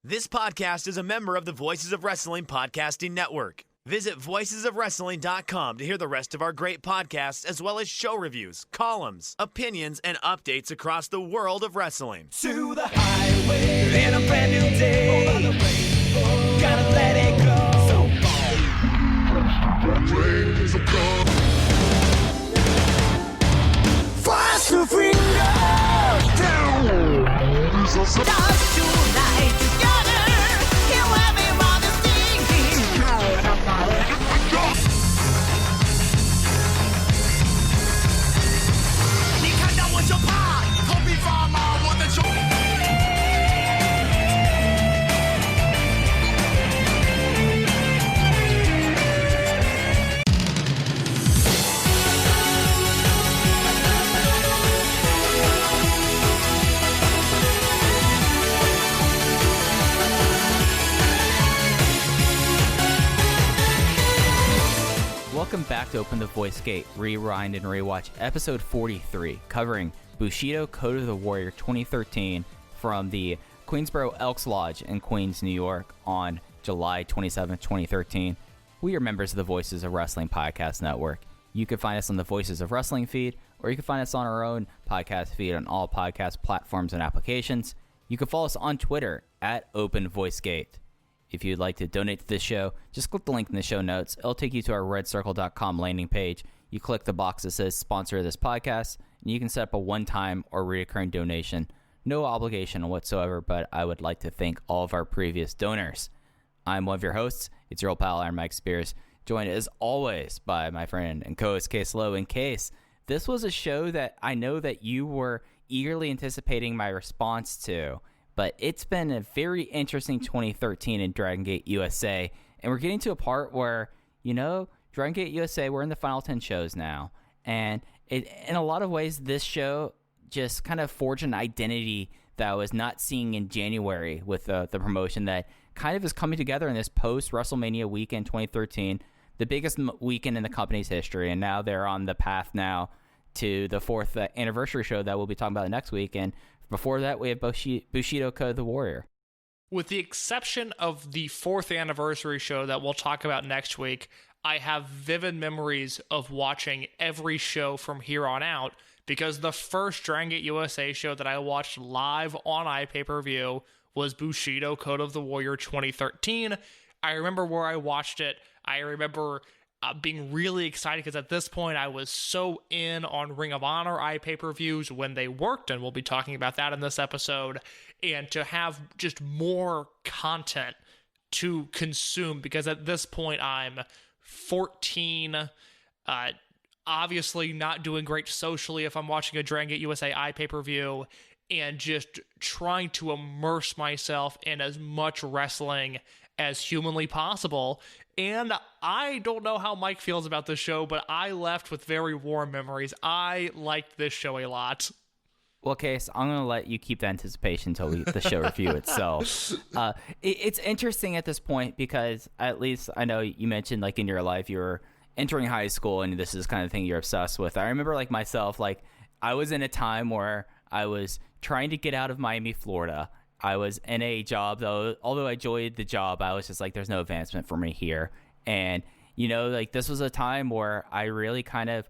This podcast is a member of the Voices of Wrestling Podcasting Network. Visit voicesofwrestling.com to hear the rest of our great podcasts, as well as show reviews, columns, opinions, and updates across the world of wrestling. To the highway in a brand new day. Over the rainbow, gotta let it go. So fast to finger down. Dance tonight together. He'll have me while the singing. 你看到我就怕，头皮发麻，我的手。Welcome back to Open the Voice Gate, Rewind and Rewatch, episode 43, covering Bushido Code of the Warrior 2013 from the Queensboro Elks Lodge in Queens, New York on July 27, 2013. We are members of the Voices of Wrestling Podcast Network. You can find us on the Voices of Wrestling feed, or you can find us on our own podcast feed on all podcast platforms and applications. You can follow us on Twitter at Open Voice Gate. If you'd like to donate to this show, just click the link in the show notes. It'll take you to our redcircle.com landing page. You click the box that says sponsor this podcast, and you can set up a one-time or recurring donation. No obligation whatsoever, but I would like to thank all of our previous donors. I'm one of your hosts. It's your old pal, Iron Mike Spears, joined as always by my friend and co-host Case Lowe. In Case, this was a show that I know that you were eagerly anticipating my response to. But it's been a very interesting 2013 in Dragon Gate USA. And we're getting to a part where, Dragon Gate USA, we're in the final 10 shows now. And in a lot of ways, this show just kind of forged an identity that I was not seeing in January with the promotion that kind of is coming together in this post-WrestleMania weekend 2013, the biggest weekend in the company's history. And now they're on the path now to the 4th anniversary show that we'll be talking about next week. And before that, we have Bushido Code of the Warrior. With the exception of the 4th anniversary show that we'll talk about next week, I have vivid memories of watching every show from here on out, because the first Dragon Gate USA show that I watched live on iPPV was Bushido Code of the Warrior 2013. I remember where I watched it. I remember being really excited because at this point I was so in on Ring of Honor iPay-per-views when they worked, and we'll be talking about that in this episode, and to have just more content to consume, because at this point I'm 14, obviously not doing great socially if I'm watching a Dragon Gate USA iPay-per-view, and just trying to immerse myself in as much wrestling as humanly possible. And I don't know how Mike feels about this show, but I left with very warm memories. I liked this show a lot. Well, Case, I'm going to let you keep the anticipation until the show review itself. It's interesting at this point because at least I know you mentioned like in your life you were entering high school and this is kind of thing you're obsessed with. I remember like myself, like I was in a time where I was trying to get out of Miami, Florida. I was in a job, though, although I enjoyed the job, I was just like, there's no advancement for me here. And, like this was a time where I really kind of,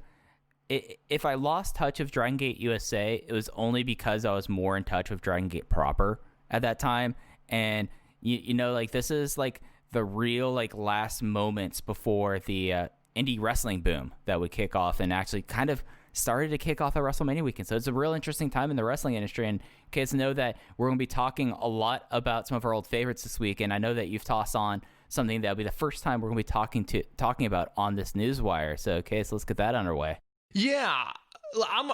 if I lost touch of Dragon Gate USA, it was only because I was more in touch with Dragon Gate proper at that time. And, like this is like the real like last moments before the indie wrestling boom that would kick off and actually kind of started to kick off at WrestleMania weekend. So it's a real interesting time in the wrestling industry. And kids know that we're going to be talking a lot about some of our old favorites this week. And I know that you've tossed on something that'll be the first time we're going to be talking about on this newswire. So, okay, so let's get that underway. Yeah,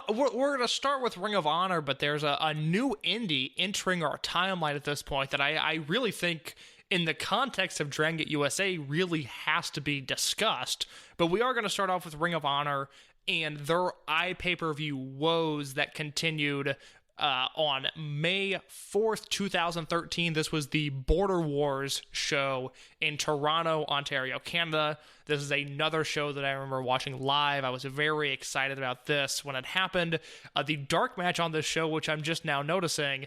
we're going to start with Ring of Honor, but there's a new indie entering our timeline at this point that I really think in the context of Dragon Gate USA really has to be discussed. But we are going to start off with Ring of Honor and their iPay-per-view woes that continued on May 4th, 2013. This was the Border Wars show in Toronto, Ontario, Canada. This is another show that I remember watching live. I was very excited about this when it happened. The dark match on this show, which I'm just now noticing,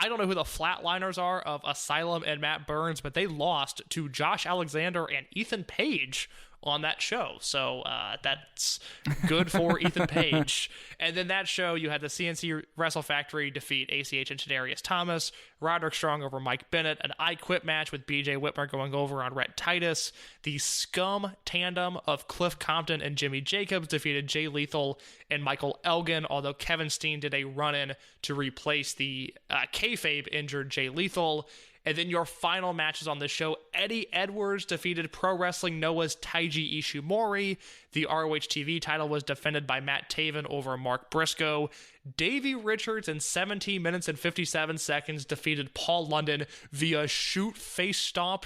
I don't know who the flatliners are of Asylum and Matt Burns, but they lost to Josh Alexander and Ethan Page on that show. So that's good for Ethan Page. And then that show, you had the CNC Wrestle Factory defeat ACH and Shadarius Thomas, Roderick Strong over Mike Bennett, an I Quit match with BJ Whitmer going over on Rhett Titus. The Scum tandem of Cliff Compton and Jimmy Jacobs defeated Jay Lethal and Michael Elgin, although Kevin Steen did a run-in to replace the kayfabe injured Jay Lethal. And then your final matches on the show, Eddie Edwards defeated Pro Wrestling Noah's Taiji Ishimori. The ROH TV title was defended by Matt Taven over Mark Briscoe. Davey Richards in 17 minutes and 57 seconds defeated Paul London via shoot face stomp.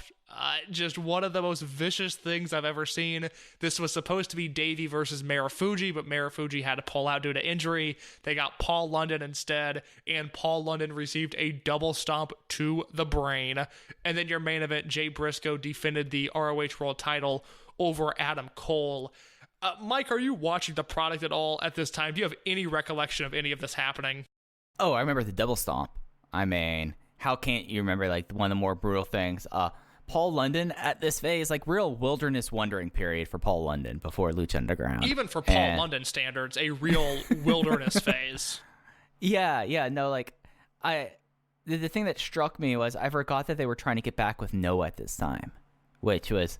Just one of the most vicious things I've ever seen. This was supposed to be Davey versus Marufuji, but Marufuji had to pull out due to injury. They got Paul London instead, and Paul London received a double stomp to the brain. And then your main event, Jay Briscoe defended the ROH World title over Adam Cole. Mike, are you watching the product at all at this time? Do you have any recollection of any of this happening? Oh, I remember the double stomp. I mean, how can't you remember like one of the more brutal things? Paul London at this phase, like real wilderness wandering period for Paul London before Lucha Underground. Even for Paul London standards, a real wilderness phase. Yeah, no, like the thing that struck me was I forgot that they were trying to get back with Noah at this time, which was,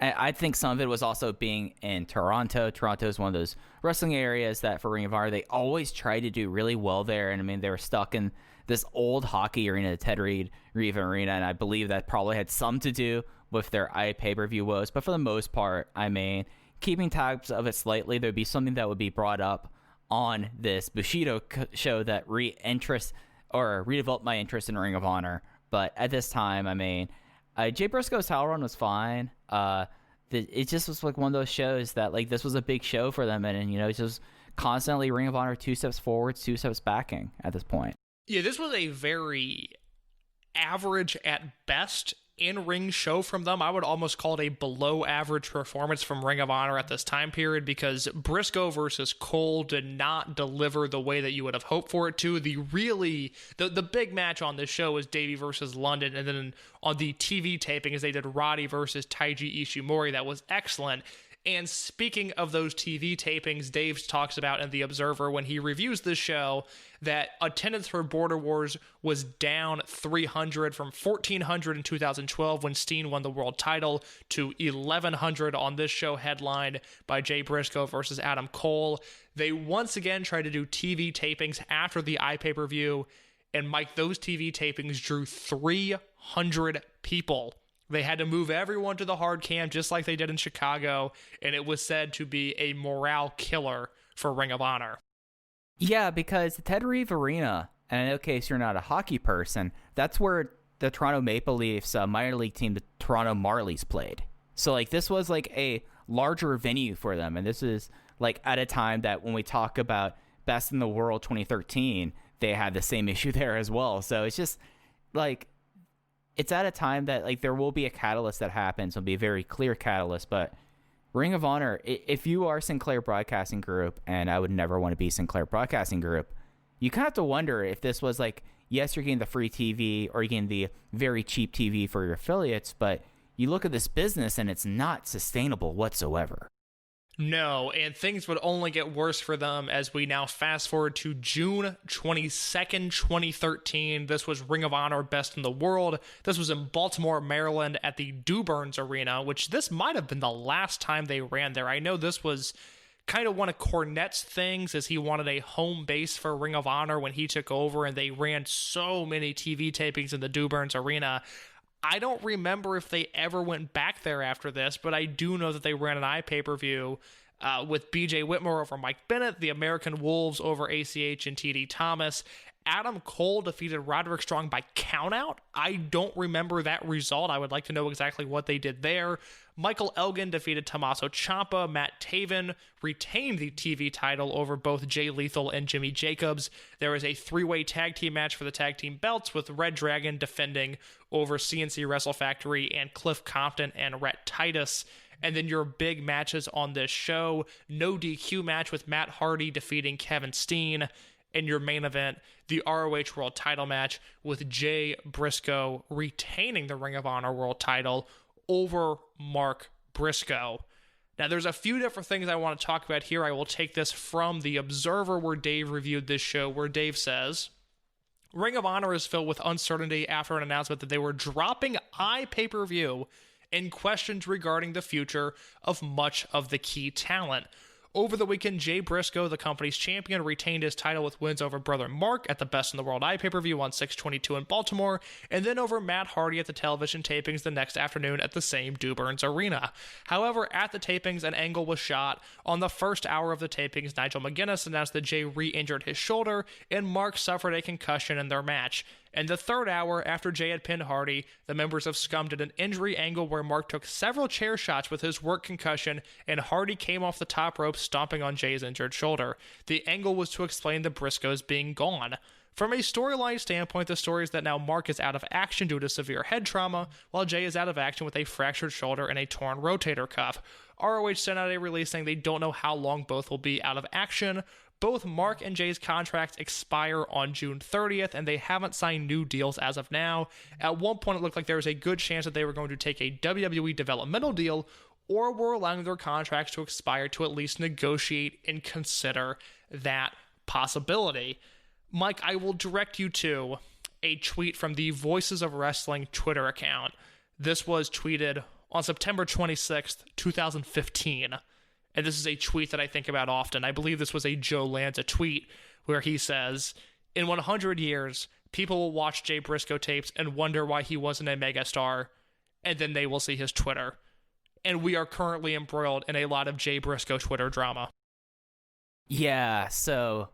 I think some of it was also being in Toronto. Toronto is one of those wrestling areas that for Ring of Honor, they always try to do really well there. And I mean, they were stuck in this old hockey arena, the Ted Reed Arena, and I believe that probably had some to do with their pay-per-view woes. But for the most part, I mean, keeping tabs of it slightly, there'd be something that would be brought up on this Bushido show that redeveloped my interest in Ring of Honor. But at this time, I mean, Jay Briscoe's title run was fine. It just was like one of those shows that like this was a big show for them, and you know, it's just constantly Ring of Honor 2 steps forward, 2 steps backing at this point. Yeah, this was a very average at best in-ring show from them. I would almost call it a below-average performance from Ring of Honor at this time period because Briscoe versus Cole did not deliver the way that you would have hoped for it to. The big match on this show was Davey versus London, and then on the TV taping as they did Roddy versus Taiji Ishimori. That was excellent. And speaking of those TV tapings, Dave talks about in The Observer when he reviews this show that attendance for Border Wars was down 300 from 1,400 in 2012 when Steen won the world title to 1,100 on this show headlined by Jay Briscoe versus Adam Cole. They once again tried to do TV tapings after the iPay-per-view, and Mike, those TV tapings drew 300 people. They had to move everyone to the hard cam just like they did in Chicago, and it was said to be a morale killer for Ring of Honor. Yeah, because the Ted Reeve Arena, and in case you're not a hockey person, that's where the Toronto Maple Leafs minor league team, the Toronto Marlies, played. So like this was like a larger venue for them, and this is like at a time that when we talk about Best in the World 2013, they had the same issue there as well. So it's just like, it's at a time that like there will be a catalyst that happens. It'll be a very clear catalyst, but Ring of Honor, if you are Sinclair Broadcasting Group, and I would never want to be Sinclair Broadcasting Group, you kind of have to wonder if this was like, yes, you're getting the free TV or you're getting the very cheap TV for your affiliates, but you look at this business and it's not sustainable whatsoever. No, and things would only get worse for them as we now fast forward to June 22nd, 2013. This was Ring of Honor Best in the World. This was in Baltimore, Maryland at the Duburn's Arena, which this might have been the last time they ran there. I know this was kind of one of Cornette's things as he wanted a home base for Ring of Honor when he took over, and they ran so many TV tapings in the Duburn's Arena. I don't remember if they ever went back there after this, but I do know that they ran an iPay-per-view with BJ Whitmer over Mike Bennett, the American Wolves over ACH and TD Thomas. Adam Cole defeated Roderick Strong by countout. I don't remember that result. I would like to know exactly what they did there. Michael Elgin defeated Tommaso Ciampa. Matt Taven retained the TV title over both Jay Lethal and Jimmy Jacobs. There was a three-way tag team match for the tag team belts with Red Dragon defending over CNC Wrestle Factory and Cliff Compton and Rhett Titus. And then your big matches on this show, no DQ match with Matt Hardy defeating Kevin Steen. in your main event, the ROH World Title match with Jay Briscoe retaining the Ring of Honor World Title over Mark Briscoe. Now, there's a few different things I want to talk about here. I will take this from The Observer, where Dave reviewed this show, where Dave says, Ring of Honor is filled with uncertainty after an announcement that they were dropping iPPV and questions regarding the future of much of the key talent. Over the weekend, Jay Briscoe, the company's champion, retained his title with wins over brother Mark at the Best in the World iPPV on 6/22 in Baltimore, and then over Matt Hardy at the television tapings the next afternoon at the same Dew Burns Arena. However, at the tapings, an angle was shot. On the first hour of the tapings, Nigel McGuinness announced that Jay re-injured his shoulder, and Mark suffered a concussion in their match. In the third hour, after Jay had pinned Hardy, the members of Scum did an injury angle where Mark took several chair shots with his work concussion, and Hardy came off the top rope stomping on Jay's injured shoulder. The angle was to explain the Briscoes being gone. From a storyline standpoint, the story is that now Mark is out of action due to severe head trauma, while Jay is out of action with a fractured shoulder and a torn rotator cuff. ROH sent out a release saying they don't know how long both will be out of action. Both Mark and Jay's contracts expire on June 30th, and they haven't signed new deals as of now. At one point, it looked like there was a good chance that they were going to take a WWE developmental deal, or were allowing their contracts to expire to at least negotiate and consider that possibility. Mike, I will direct you to a tweet from the Voices of Wrestling Twitter account. This was tweeted on September 26th, 2015. And this is a tweet that I think about often. I believe this was a Joe Lanza tweet where he says, in 100 years, people will watch Jay Briscoe tapes and wonder why he wasn't a megastar, and then they will see his Twitter. And we are currently embroiled in a lot of Jay Briscoe Twitter drama. Yeah, so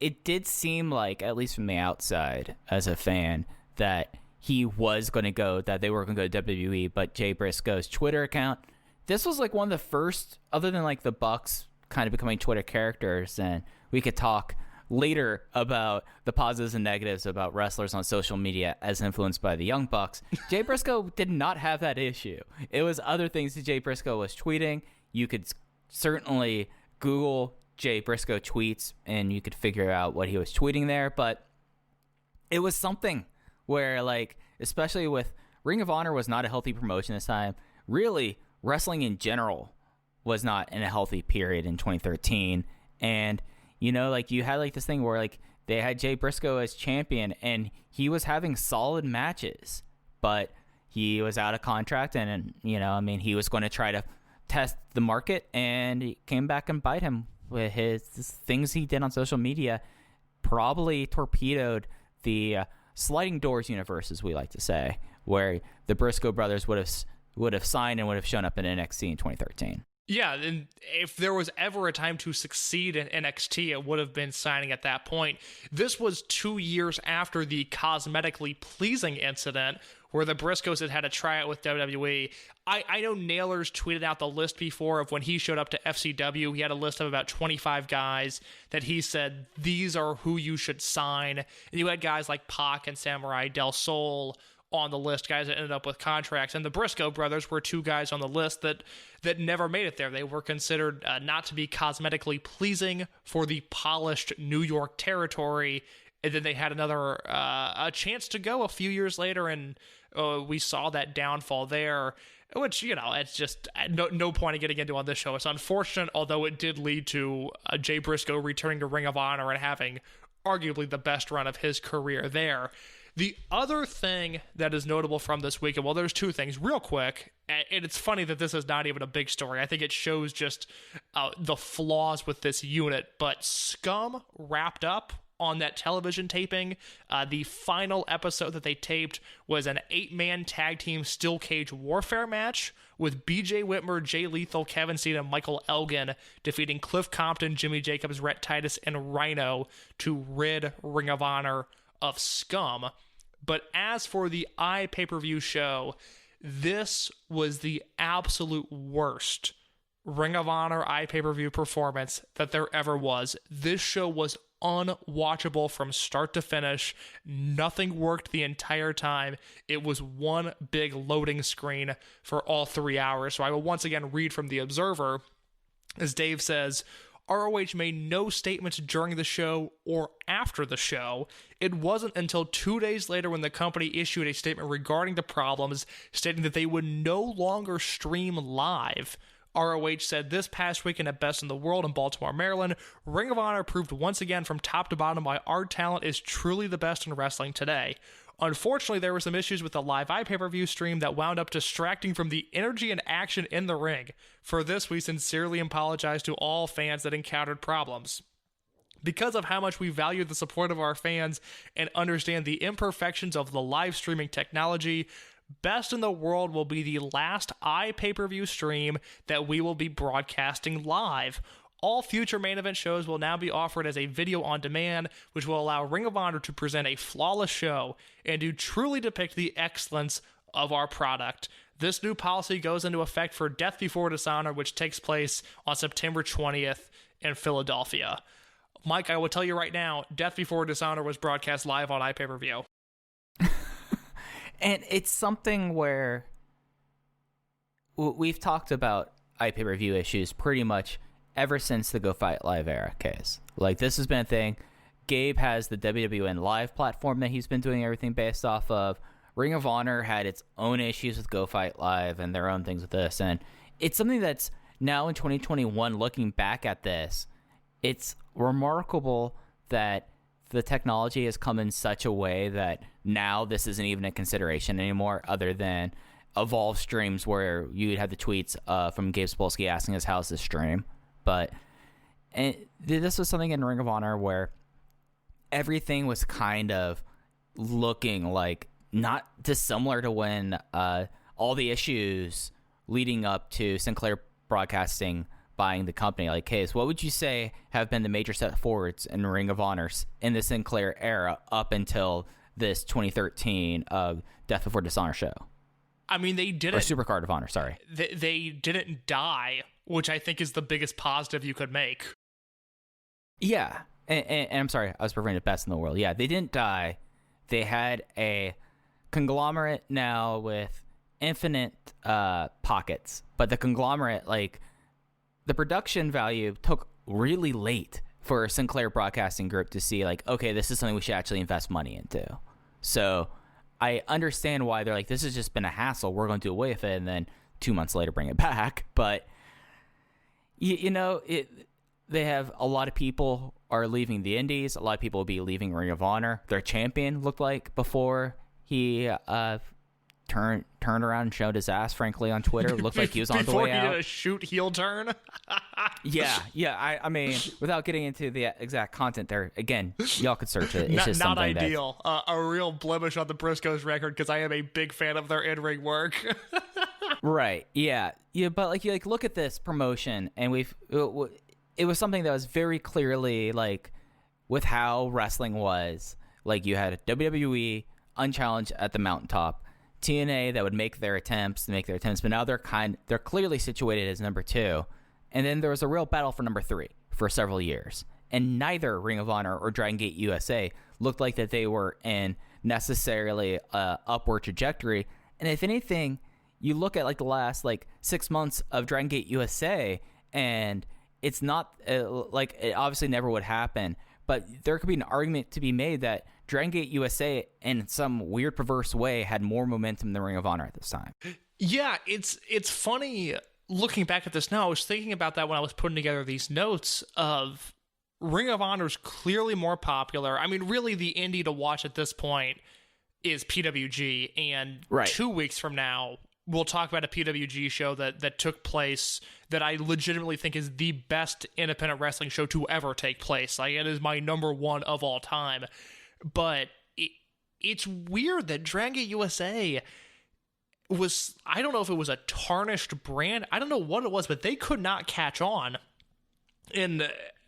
it did seem like, at least from the outside as a fan, that he was going to go, that they were going to go to WWE, but Jay Briscoe's Twitter account, this was like one of the first, other than like the Bucks kind of becoming Twitter characters, and we could talk later about the positives and negatives about wrestlers on social media as influenced by the Young Bucks. Jay Briscoe did not have that issue. It was other things that Jay Briscoe was tweeting. You could certainly Google Jay Briscoe tweets and you could figure out what he was tweeting there, but it was something where, like, especially with Ring of Honor was not a healthy promotion this time. Really, wrestling in general was not in a healthy period in 2013. And, you know, like, you had like this thing where like they had Jay Briscoe as champion and he was having solid matches, but he was out of contract and, you know, I mean, he was going to try to test the market, and he came back and bite him with his things he did on social media. Probably torpedoed the sliding doors universe, as we like to say, where the Briscoe brothers would have signed and would have shown up in NXT in 2013. Yeah, and if there was ever a time to succeed in NXT, it would have been signing at that point. This was 2 years after the cosmetically pleasing incident where the Briscoes had had a tryout with WWE. I know Nailers tweeted out the list before of when he showed up to FCW. He had a list of about 25 guys that he said, these are who you should sign. And you had guys like Pac and Samurai Del Sol on the list, guys that ended up with contracts. And the Briscoe brothers were two guys on the list that never made it there. They were considered not to be cosmetically pleasing for the polished New York territory. And then they had another a chance to go a few years later, and we saw that downfall there, which, you know, it's just no point in getting into on this show. It's unfortunate, although it did lead to Jay Briscoe returning to Ring of Honor and having arguably the best run of his career there. The other thing that is notable from this weekend, well, there's two things real quick, and it's funny that this is not even a big story. I think it shows just the flaws with this unit, but Scum wrapped up on that television taping. The final episode that they taped was an 8-man tag team steel cage warfare match with BJ Whitmer, Jay Lethal, Kevin Steen, and Michael Elgin defeating Cliff Compton, Jimmy Jacobs, Rhett Titus, and Rhino to rid Ring of Honor of Scum. But as for the iPPV show, this was the absolute worst Ring of Honor iPPV performance that there ever was. This show was unwatchable from start to finish. Nothing worked the entire time. It was one big loading screen for all 3 hours. So I will once again read from The Observer. As Dave says, ROH made no statements during the show or after the show. It wasn't until 2 days later when the company issued a statement regarding the problems, stating that they would no longer stream live. ROH said this past weekend at Best in the World in Baltimore, Maryland, Ring of Honor proved once again from top to bottom why our talent is truly the best in wrestling today. Unfortunately, there were some issues with the live iPay-per-view stream that wound up distracting from the energy and action in the ring. For this, we sincerely apologize to all fans that encountered problems. Because of how much we value the support of our fans and understand the imperfections of the live streaming technology, Best in the World will be the last iPay-per-view stream that we will be broadcasting live. All future main event shows will now be offered as a video on demand, which will allow Ring of Honor to present a flawless show and to truly depict the excellence of our product. This new policy goes into effect for Death Before Dishonor, which takes place on September 20th in Philadelphia. Mike, I will tell you right now, Death Before Dishonor was broadcast live on iPay-per-view. And it's something where we've talked about iPay-per-view issues pretty much ever since the Go Fight Live era case. Like, this has been a thing. Gabe has the WWN Live platform that he's been doing everything based off of. Ring of Honor had its own issues with Go Fight Live and their own things with this. And it's something that's now in 2021, looking back at this, it's remarkable that the technology has come in such a way that now this isn't even a consideration anymore, other than Evolve streams where you'd have the tweets from Gabe Spolsky asking us how's this stream. But this was something in Ring of Honor where everything was kind of looking like not dissimilar to when all the issues leading up to Sinclair Broadcasting buying the company. Like, Case, what would you say have been the major step forwards in Ring of Honor in the Sinclair era up until this 2013 Death Before Dishonor show? I mean, they didn't... Or Supercard of Honor, sorry. They didn't die, which I think is the biggest positive you could make. Yeah, and I'm sorry, I was referring to Best in the World. Yeah, they didn't die. They had a conglomerate now with infinite pockets, but the conglomerate, like, the production value took really late for Sinclair Broadcasting Group to see, like, okay, this is something we should actually invest money into. So I understand why they're like, this has just been a hassle, we're going to do away with it, and then 2 months later bring it back. But they have a lot of people are leaving the indies. A lot of people will be leaving Ring of Honor. Their champion looked like before he turned around and showed his ass, frankly, on Twitter. Looked like he was on the way out. Before he did a shoot heel turn? Yeah. I mean, without getting into the exact content there, again, y'all could search it. It's just not something ideal. A real blemish on the Briscoes record, because I am a big fan of their in-ring work. Right, yeah, but like, you look at this promotion, and it was something that was very clearly, like, with how wrestling was. Like, you had WWE unchallenged at the mountaintop, TNA that would make their attempts, but now they're clearly situated as number 2, and then there was a real battle for number 3 for several years, and neither Ring of Honor or Dragon Gate USA looked like that they were in necessarily a upward trajectory. And if anything, you look at, like, the last, like, 6 months of Dragon Gate USA, and it's not like, it obviously never would happen, but there could be an argument to be made that Dragon Gate USA, in some weird, perverse way, had more momentum than Ring of Honor at this time. Yeah, it's funny looking back at this now. I was thinking about that when I was putting together these notes of Ring of Honor's clearly more popular. I mean, really, the indie to watch at this point is PWG, and right. 2 weeks from now, we'll talk about a PWG show that took place that I legitimately think is the best independent wrestling show to ever take place. Like, it is my number 1 of all time. But it's weird that Dragon Gate USA was, I don't know if it was a tarnished brand. I don't know what it was, but they could not catch on in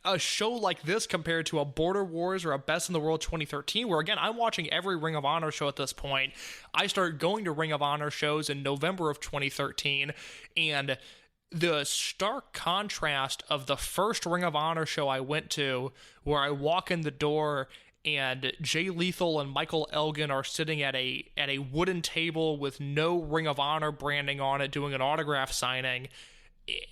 a show like this compared to a Border Wars or a Best in the World 2013, where, again, I'm watching every Ring of Honor show at this point. I started going to Ring of Honor shows in November of 2013, and the stark contrast of the first Ring of Honor show I went to, where I walk in the door and Jay Lethal and Michael Elgin are sitting at a wooden table with no Ring of Honor branding on it, doing an autograph signing,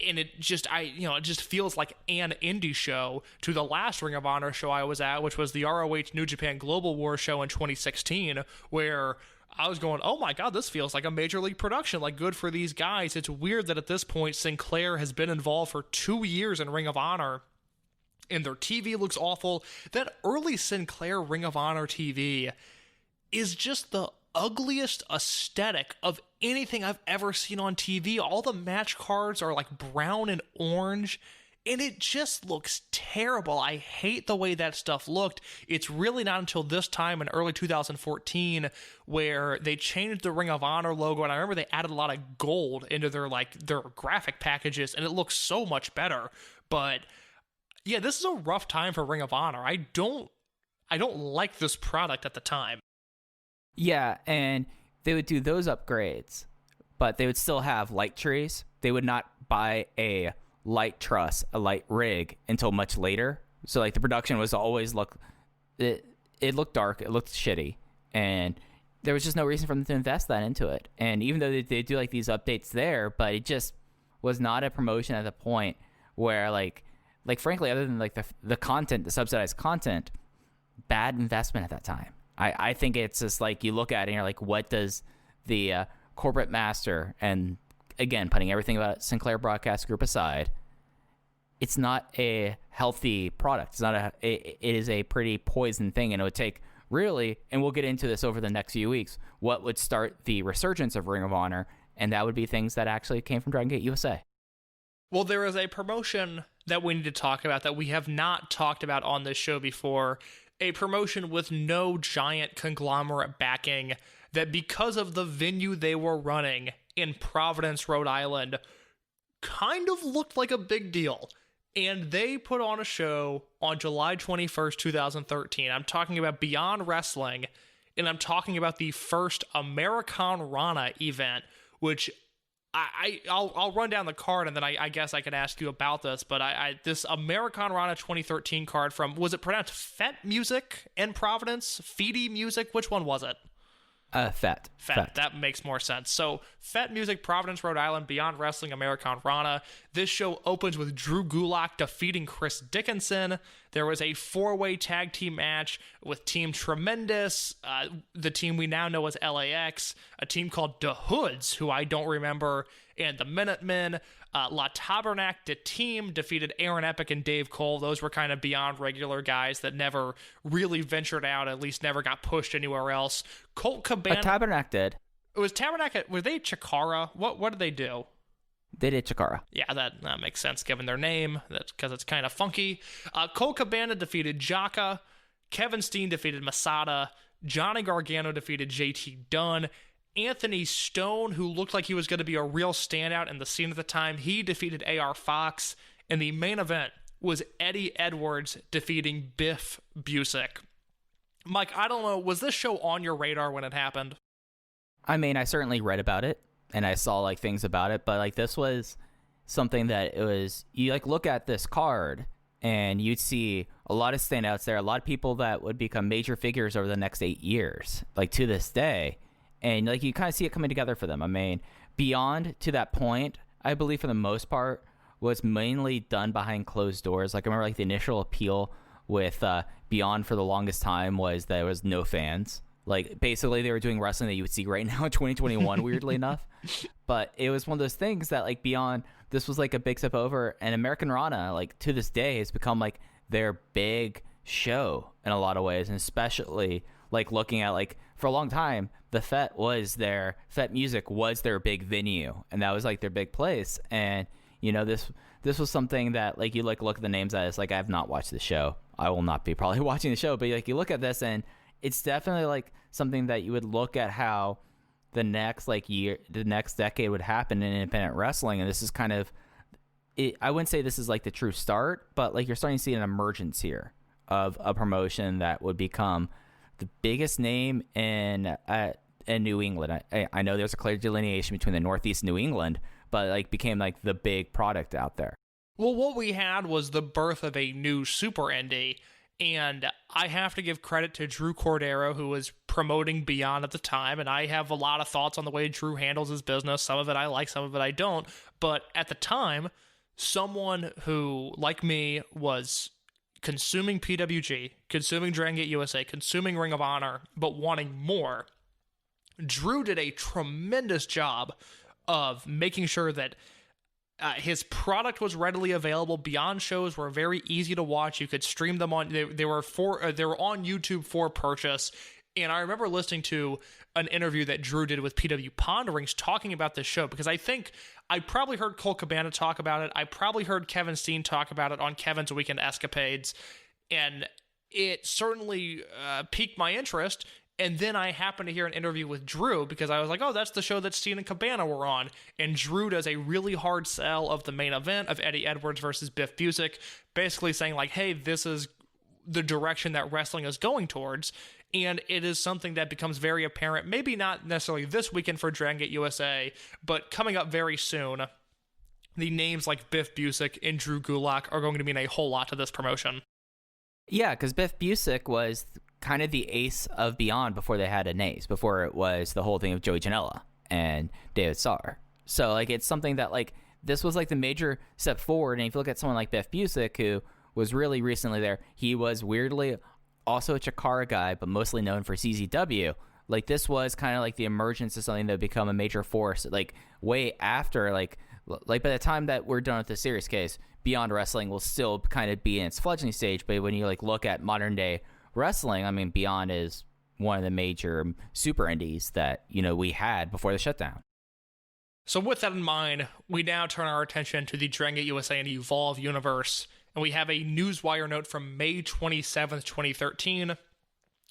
and it just it just feels like an indie show to the last Ring of Honor show I was at, which was the ROH New Japan Global War show in 2016, where I was going, oh my god, this feels like a major league production, like good for these guys. It's weird that at this point Sinclair has been involved for 2 years in Ring of Honor and their TV looks awful. That early Sinclair Ring of Honor TV is just the ugliest aesthetic of anything I've ever seen on TV. All the match cards are like brown and orange, and it just looks terrible. I hate the way that stuff looked. It's really not until this time in early 2014 where they changed the Ring of Honor logo, and I remember they added a lot of gold into their graphic packages, and it looks so much better. But yeah, this is a rough time for Ring of Honor. I don't like this product at the time. Yeah, and they would do those upgrades, but they would still have light trees. They would not buy a light truss, a light rig until much later. So like the production was always it looked dark, it looked shitty, and there was just no reason for them to invest that into it. And even though they do like these updates there, but it just was not a promotion at the point where like frankly, other than like the content, the subsidized content, bad investment at that time. I think it's just like you look at it and you're like, what does the corporate master, and again, putting everything about Sinclair Broadcast Group aside, it's not a healthy product. It's not it is a pretty poison thing, and it would take really, and we'll get into this over the next few weeks, what would start the resurgence of Ring of Honor, and that would be things that actually came from Dragon Gate USA. Well, there is a promotion that we need to talk about that we have not talked about on this show before. A promotion with no giant conglomerate backing, that because of the venue they were running in Providence, Rhode Island, kind of looked like a big deal. And they put on a show on July 21st, 2013. I'm talking about Beyond Wrestling, and I'm talking about the first American Rana event, which I'll run down the card, and then I guess I could ask you about this, but this American Rana 2013 card from, was it pronounced Fet Music in Providence? Feedy Music? Which one was it? Fet. That makes more sense. So, Fet Music, Providence, Rhode Island, Beyond Wrestling, American Rana. This show opens with Drew Gulak defeating Chris Dickinson. There was a 4-way tag team match with Team Tremendous, the team we now know as LAX, a team called The Hoods, who I don't remember, and the Minutemen. La Tabernacle de Team defeated Aaron Epic and Dave Cole. Those were kind of beyond regular guys that never really ventured out, at least never got pushed anywhere else. Colt Cabana. Tabernacle did. It was Tabernacle. Were they Chikara? What did they do? They did Chikara. Yeah, that makes sense given their name. That's because it's kind of funky. Colt Cabana defeated Jaka. Kevin Steen defeated Masada. Johnny Gargano defeated JT Dunn. Anthony Stone, who looked like he was going to be a real standout in the scene at the time, he defeated AR Fox. And the main event was Eddie Edwards defeating Biff Busick. Mike, I don't know, was this show on your radar when it happened? I mean, I certainly read about it, and I saw like things about it, but like this was something that it was, you like look at this card and you'd see a lot of standouts there, a lot of people that would become major figures over the next 8 years, like to this day. And like you kind of see it coming together for them. I mean, Beyond to that point, I believe for the most part, was mainly done behind closed doors. Like I remember like the initial appeal with Beyond for the longest time was there was no fans. Like basically they were doing wrestling that you would see right now in 2021, weirdly enough. But it was one of those things that like Beyond, this was like a big step over, and American Rana, like to this day, has become like their big show in a lot of ways, and especially like looking at like for a long time, the Fet Music was their big venue, and that was like their big place. And you know, this was something that like you like look at the names at, it's like I have not watched the show. I will not be probably watching the show, but like you look at this and it's definitely like something that you would look at how the next like year, the next decade would happen in independent wrestling. And this is kind of it, I wouldn't say this is like the true start, but like you're starting to see an emergence here of a promotion that would become the biggest name in New England. I know there's a clear delineation between the Northeast and New England, but like became like the big product out there. Well, what we had was the birth of a new super indie, And I have to give credit to Drew Cordero, who was promoting Beyond at the time, and I have a lot of thoughts on the way Drew handles his business. Some of it I like, some of it I don't. But at the time, someone who, like me, was consuming PWG, consuming Dragon Gate USA, consuming Ring of Honor, but wanting more, Drew did a tremendous job of making sure that his product was readily available. Beyond shows were very easy to watch. You could stream them on. They were on YouTube for purchase. And I remember listening to an interview that Drew did with PW Ponderings talking about this show, because I think I probably heard Cole Cabana talk about it. I probably heard Kevin Steen talk about it on Kevin's Weekend Escapades, and it certainly piqued my interest. And then I happened to hear an interview with Drew, because I was like, oh, that's the show that Steen and Cabana were on. And Drew does a really hard sell of the main event of Eddie Edwards versus Biff Busick, basically saying like, hey, this is the direction that wrestling is going towards. And it is something that becomes very apparent, maybe not necessarily this weekend for Dragon Gate USA, but coming up very soon. The names like Biff Busick and Drew Gulak are going to mean a whole lot to this promotion. Yeah, because Biff Busick was kind of the ace of Beyond before they had a Nese, before it was the whole thing of Joey Janela and David Starr. So, like, it's something that, like, this was, like, the major step forward. And if you look at someone like Biff Busick, who was really recently there, he was weirdly also a Chikara guy, but mostly known for CZW. Like, this was kind of like the emergence of something that would become a major force, like, way after, like by the time that we're done with the series case, Beyond Wrestling will still kind of be in its fledgling stage. But when you, like, look at modern day wrestling, I mean, Beyond is one of the major super indies that, you know, we had before the shutdown. So with that in mind, we now turn our attention to the Dragon Gate USA and Evolve universe, and we have a Newswire note from May 27th, 2013,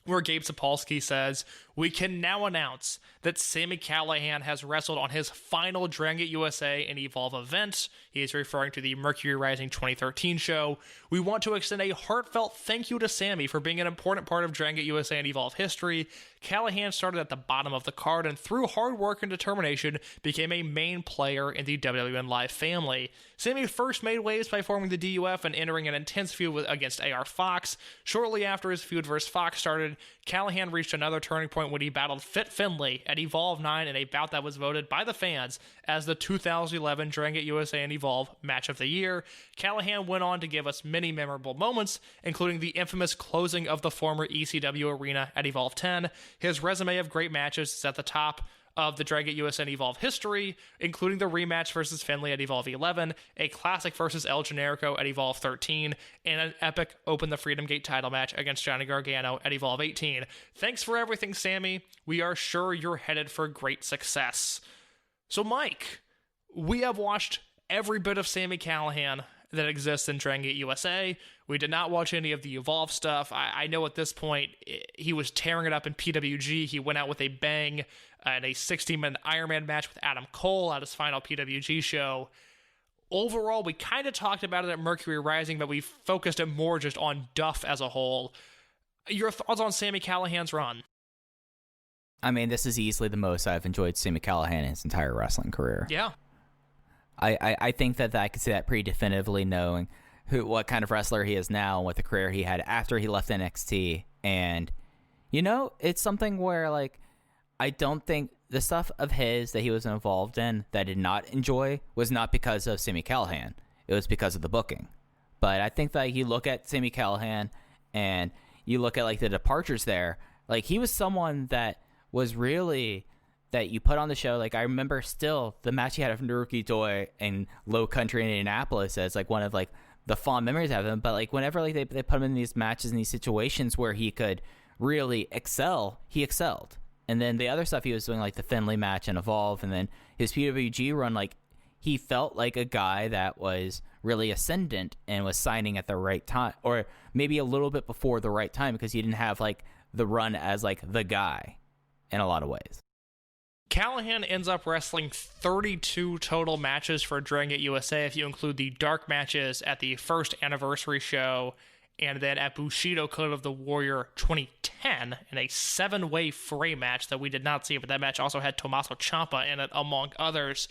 where Gabe Sapolsky says, we can now announce that Sami Callihan has wrestled on his final Dragon Gate USA and Evolve event. He is referring to the Mercury Rising 2013 show. We want to extend a heartfelt thank you to Sami for being an important part of Dragon Gate USA and Evolve history. Callihan started at the bottom of the card and through hard work and determination became a main player in the WWN Live family. Sami first made waves by forming the DUF and entering an intense feud against AR Fox. Shortly after his feud versus Fox started, Callihan reached another turning point when he battled Fit Finlay at Evolve 9 in a bout that was voted by the fans as the 2011 Dragon Gate USA and Evolve Match of the Year. Callihan went on to give us many memorable moments, including the infamous closing of the former ECW arena at Evolve 10. His resume of great matches is at the top of the Dragon Gate USA and Evolve history, including the rematch versus Finlay at Evolve 11, a classic versus El Generico at Evolve 13, and an epic Open the Freedom Gate title match against Johnny Gargano at Evolve 18. Thanks for everything, Sami. We are sure you're headed for great success. So, Mike, we have watched every bit of Sami Callihan that exists in Dragon Gate USA. We did not watch any of the Evolve stuff. I know at this point he was tearing it up in PWG. He went out with a bang in a 60-minute Ironman match with Adam Cole at his final PWG show. Overall, we kind of talked about it at Mercury Rising, but we focused it more just on Duff as a whole. Your thoughts on Sami Callihan's run? I mean, this is easily the most I've enjoyed Sami Callihan in his entire wrestling career. Yeah. I think that I could say that pretty definitively, knowing what kind of wrestler he is now and what the career he had after he left NXT. And, you know, it's something where, like, I don't think the stuff of his that he was involved in that I did not enjoy was not because of Sami Callihan. It was because of the booking. But I think that you look at Sami Callihan and you look at, like, the departures there, like, he was someone that was really that you put on the show. Like, I remember still the match he had with Naruki Doi in Low Country in Indianapolis as, like, one of, like, the fond memories of him. But, like, whenever, like, they put him in these matches, in these situations where he could really excel, he excelled. And then the other stuff he was doing, like the Finlay match and Evolve, and then his PWG run, like, he felt like a guy that was really ascendant and was signing at the right time, or maybe a little bit before the right time, because he didn't have, like, the run as, like, the guy in a lot of ways. Callihan ends up wrestling 32 total matches for Dragon Gate USA if you include the dark matches at the first anniversary show and then at Bushido Code of the Warrior 2010 in a 7-way fray match that we did not see, but that match also had Tommaso Ciampa in it, among others.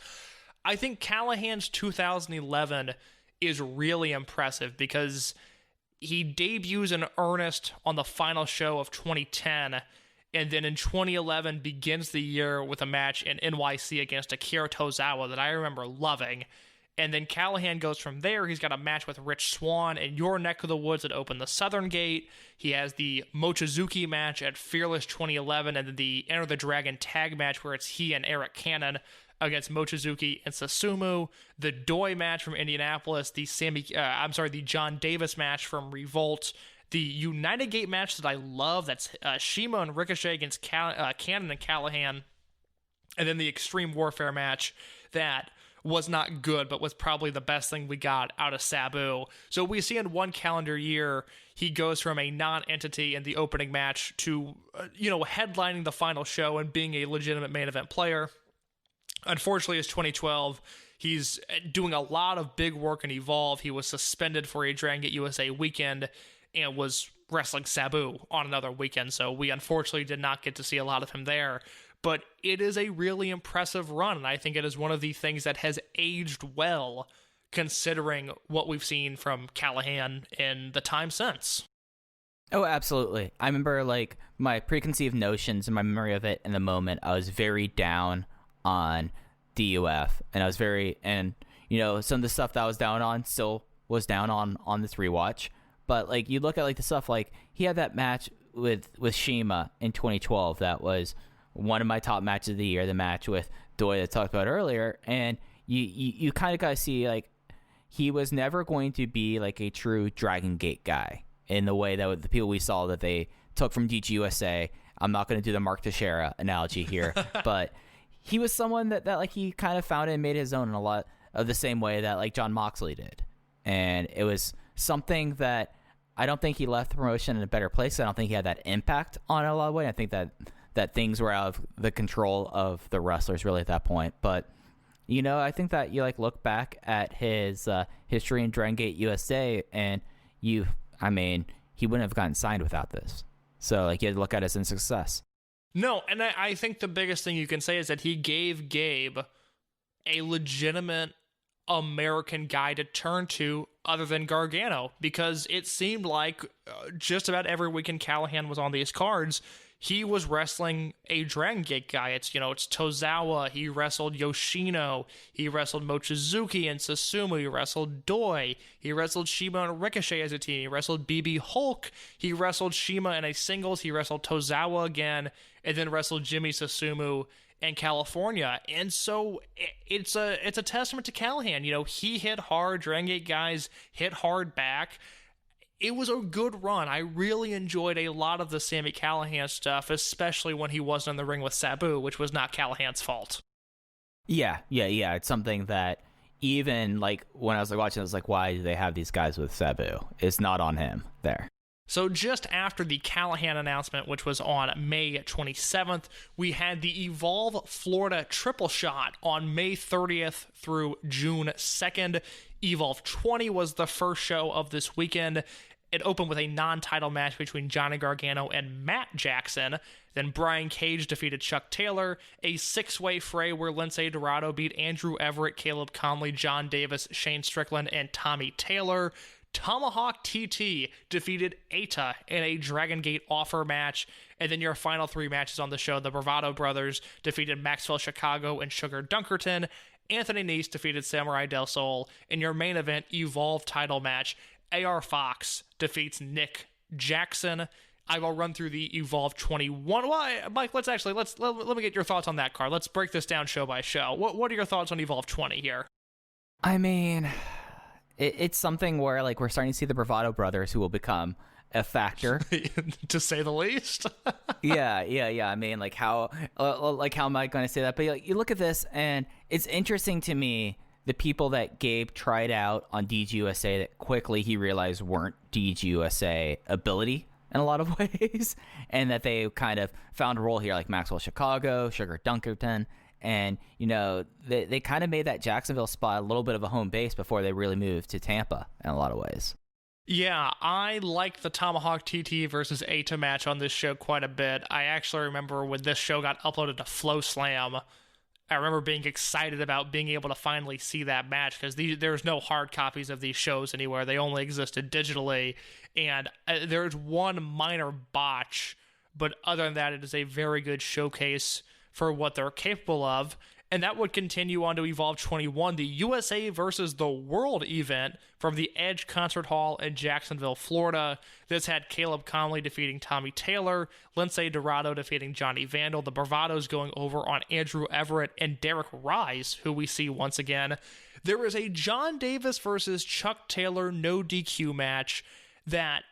I think Callihan's 2011 is really impressive because he debuts in earnest on the final show of 2010, and then in 2011 begins the year with a match in NYC against Akira Tozawa that I remember loving. And then Callahan goes from there. He's got a match with Rich Swann in your neck of the woods that opened the Southern Gate. He has the Mochizuki match at Fearless 2011, and then the Enter the Dragon tag match where it's he and Eric Cannon against Mochizuki and Susumu. The Doi match from Indianapolis, the Jon Davis match from Revolt. The United Gate match that I love, that's CIMA and Ricochet against Cannon and Callahan. And then the Extreme Warfare match that was not good, but was probably the best thing we got out of Sabu. So we see in one calendar year, he goes from a non-entity in the opening match to, headlining the final show and being a legitimate main event player. Unfortunately, it's 2012. He's doing a lot of big work in Evolve. He was suspended for a Dragon Gate USA weekend and was wrestling Sabu on another weekend. So we unfortunately did not get to see a lot of him there. But it is a really impressive run, and I think it is one of the things that has aged well, considering what we've seen from Callahan in the time since. Oh, absolutely. I remember, my preconceived notions and my memory of it in the moment, I was very down on DUF, and I was some of the stuff that I was down on still was down on this rewatch. But, you look at, the stuff, he had that match with CIMA in 2012 that was one of my top matches of the year, the match with Doi that I talked about earlier, and you kind of got to see, he was never going to be, a true Dragon Gate guy in the way that the people we saw that they took from DGUSA. I'm not going to do the Mark Teixeira analogy here, but he was someone that he kind of found it and made his own in a lot of the same way that, Jon Moxley did. And it was something that I don't think he left the promotion in a better place. I don't think he had that impact on it a lot of way. I think that things were out of the control of the wrestlers really at that point. But, I think that you look back at his history in Dragon Gate USA and he wouldn't have gotten signed without this. So you had to look at it as a success. No, and I think the biggest thing you can say is that he gave Gabe a legitimate American guy to turn to other than Gargano, because it seemed like just about every weekend Callahan was on these cards, he was wrestling a Dragon Gate guy. It's Tozawa. He wrestled Yoshino. He wrestled Mochizuki and Susumu. He wrestled Doi. He wrestled CIMA and Ricochet as a team. He wrestled BB Hulk. He wrestled CIMA in a singles. He wrestled Tozawa again, and then wrestled Jimmy Susumu in California. And so it's a testament to Callahan. He hit hard. Dragon Gate guys hit hard back. It was a good run. I really enjoyed a lot of the Sami Callahan stuff, especially when he wasn't in the ring with Sabu, which was not Callahan's fault. Yeah. It's something that even when I was watching, I was why do they have these guys with Sabu? It's not on him there. So just after the Callahan announcement, which was on May 27th, we had the Evolve Florida Triple Shot on May 30th through June 2nd. Evolve 20 was the first show of this weekend. It opened with a non-title match between Johnny Gargano and Matt Jackson. Then Brian Cage defeated Chuck Taylor. A six-way fray where Lince Dorado beat Andrew Everett, Caleb Conley, Jon Davis, Shane Strickland, and Tommy Taylor. Tomahawk TT defeated Eita in a Dragon Gate offer match. And then your final three matches on the show, the Bravado Brothers defeated Maxwell Chicago and Sugar Dunkerton. Anthony Nese defeated Samurai Del Sol. In your main event Evolve title match, AR Fox defeats Nick Jackson. I will run through the Evolve 21. Well, Mike, let me get your thoughts on that card. Let's break this down show by show. What are your thoughts on Evolve 20 here? It's something where we're starting to see the Bravado Brothers who will become a factor, to say the least. yeah. How am I going to say that? But you look at this, and it's interesting to me the people that Gabe tried out on DGUSA that quickly he realized weren't DGUSA ability in a lot of ways, and that they kind of found a role here, like Maxwell Chicago, Sugar Dunkerton. And, they kind of made that Jacksonville spot a little bit of a home base before they really moved to Tampa in a lot of ways. Yeah, I liked the Tomahawk TT versus Eita match on this show quite a bit. I actually remember when this show got uploaded to Flow Slam, I remember being excited about being able to finally see that match because there's no hard copies of these shows anywhere. They only existed digitally. And there's one minor botch, but other than that, it is a very good showcase for what they're capable of. And that would continue on to Evolve 21, the USA versus the World event from the Edge Concert Hall in Jacksonville, Florida. This had Caleb Conley defeating Tommy Taylor, Lindsay Dorado defeating Johnny Vandal, the Bravados going over on Andrew Everett and Derek Rise, who we see once again. There is a Jon Davis versus Chuck Taylor no DQ match that,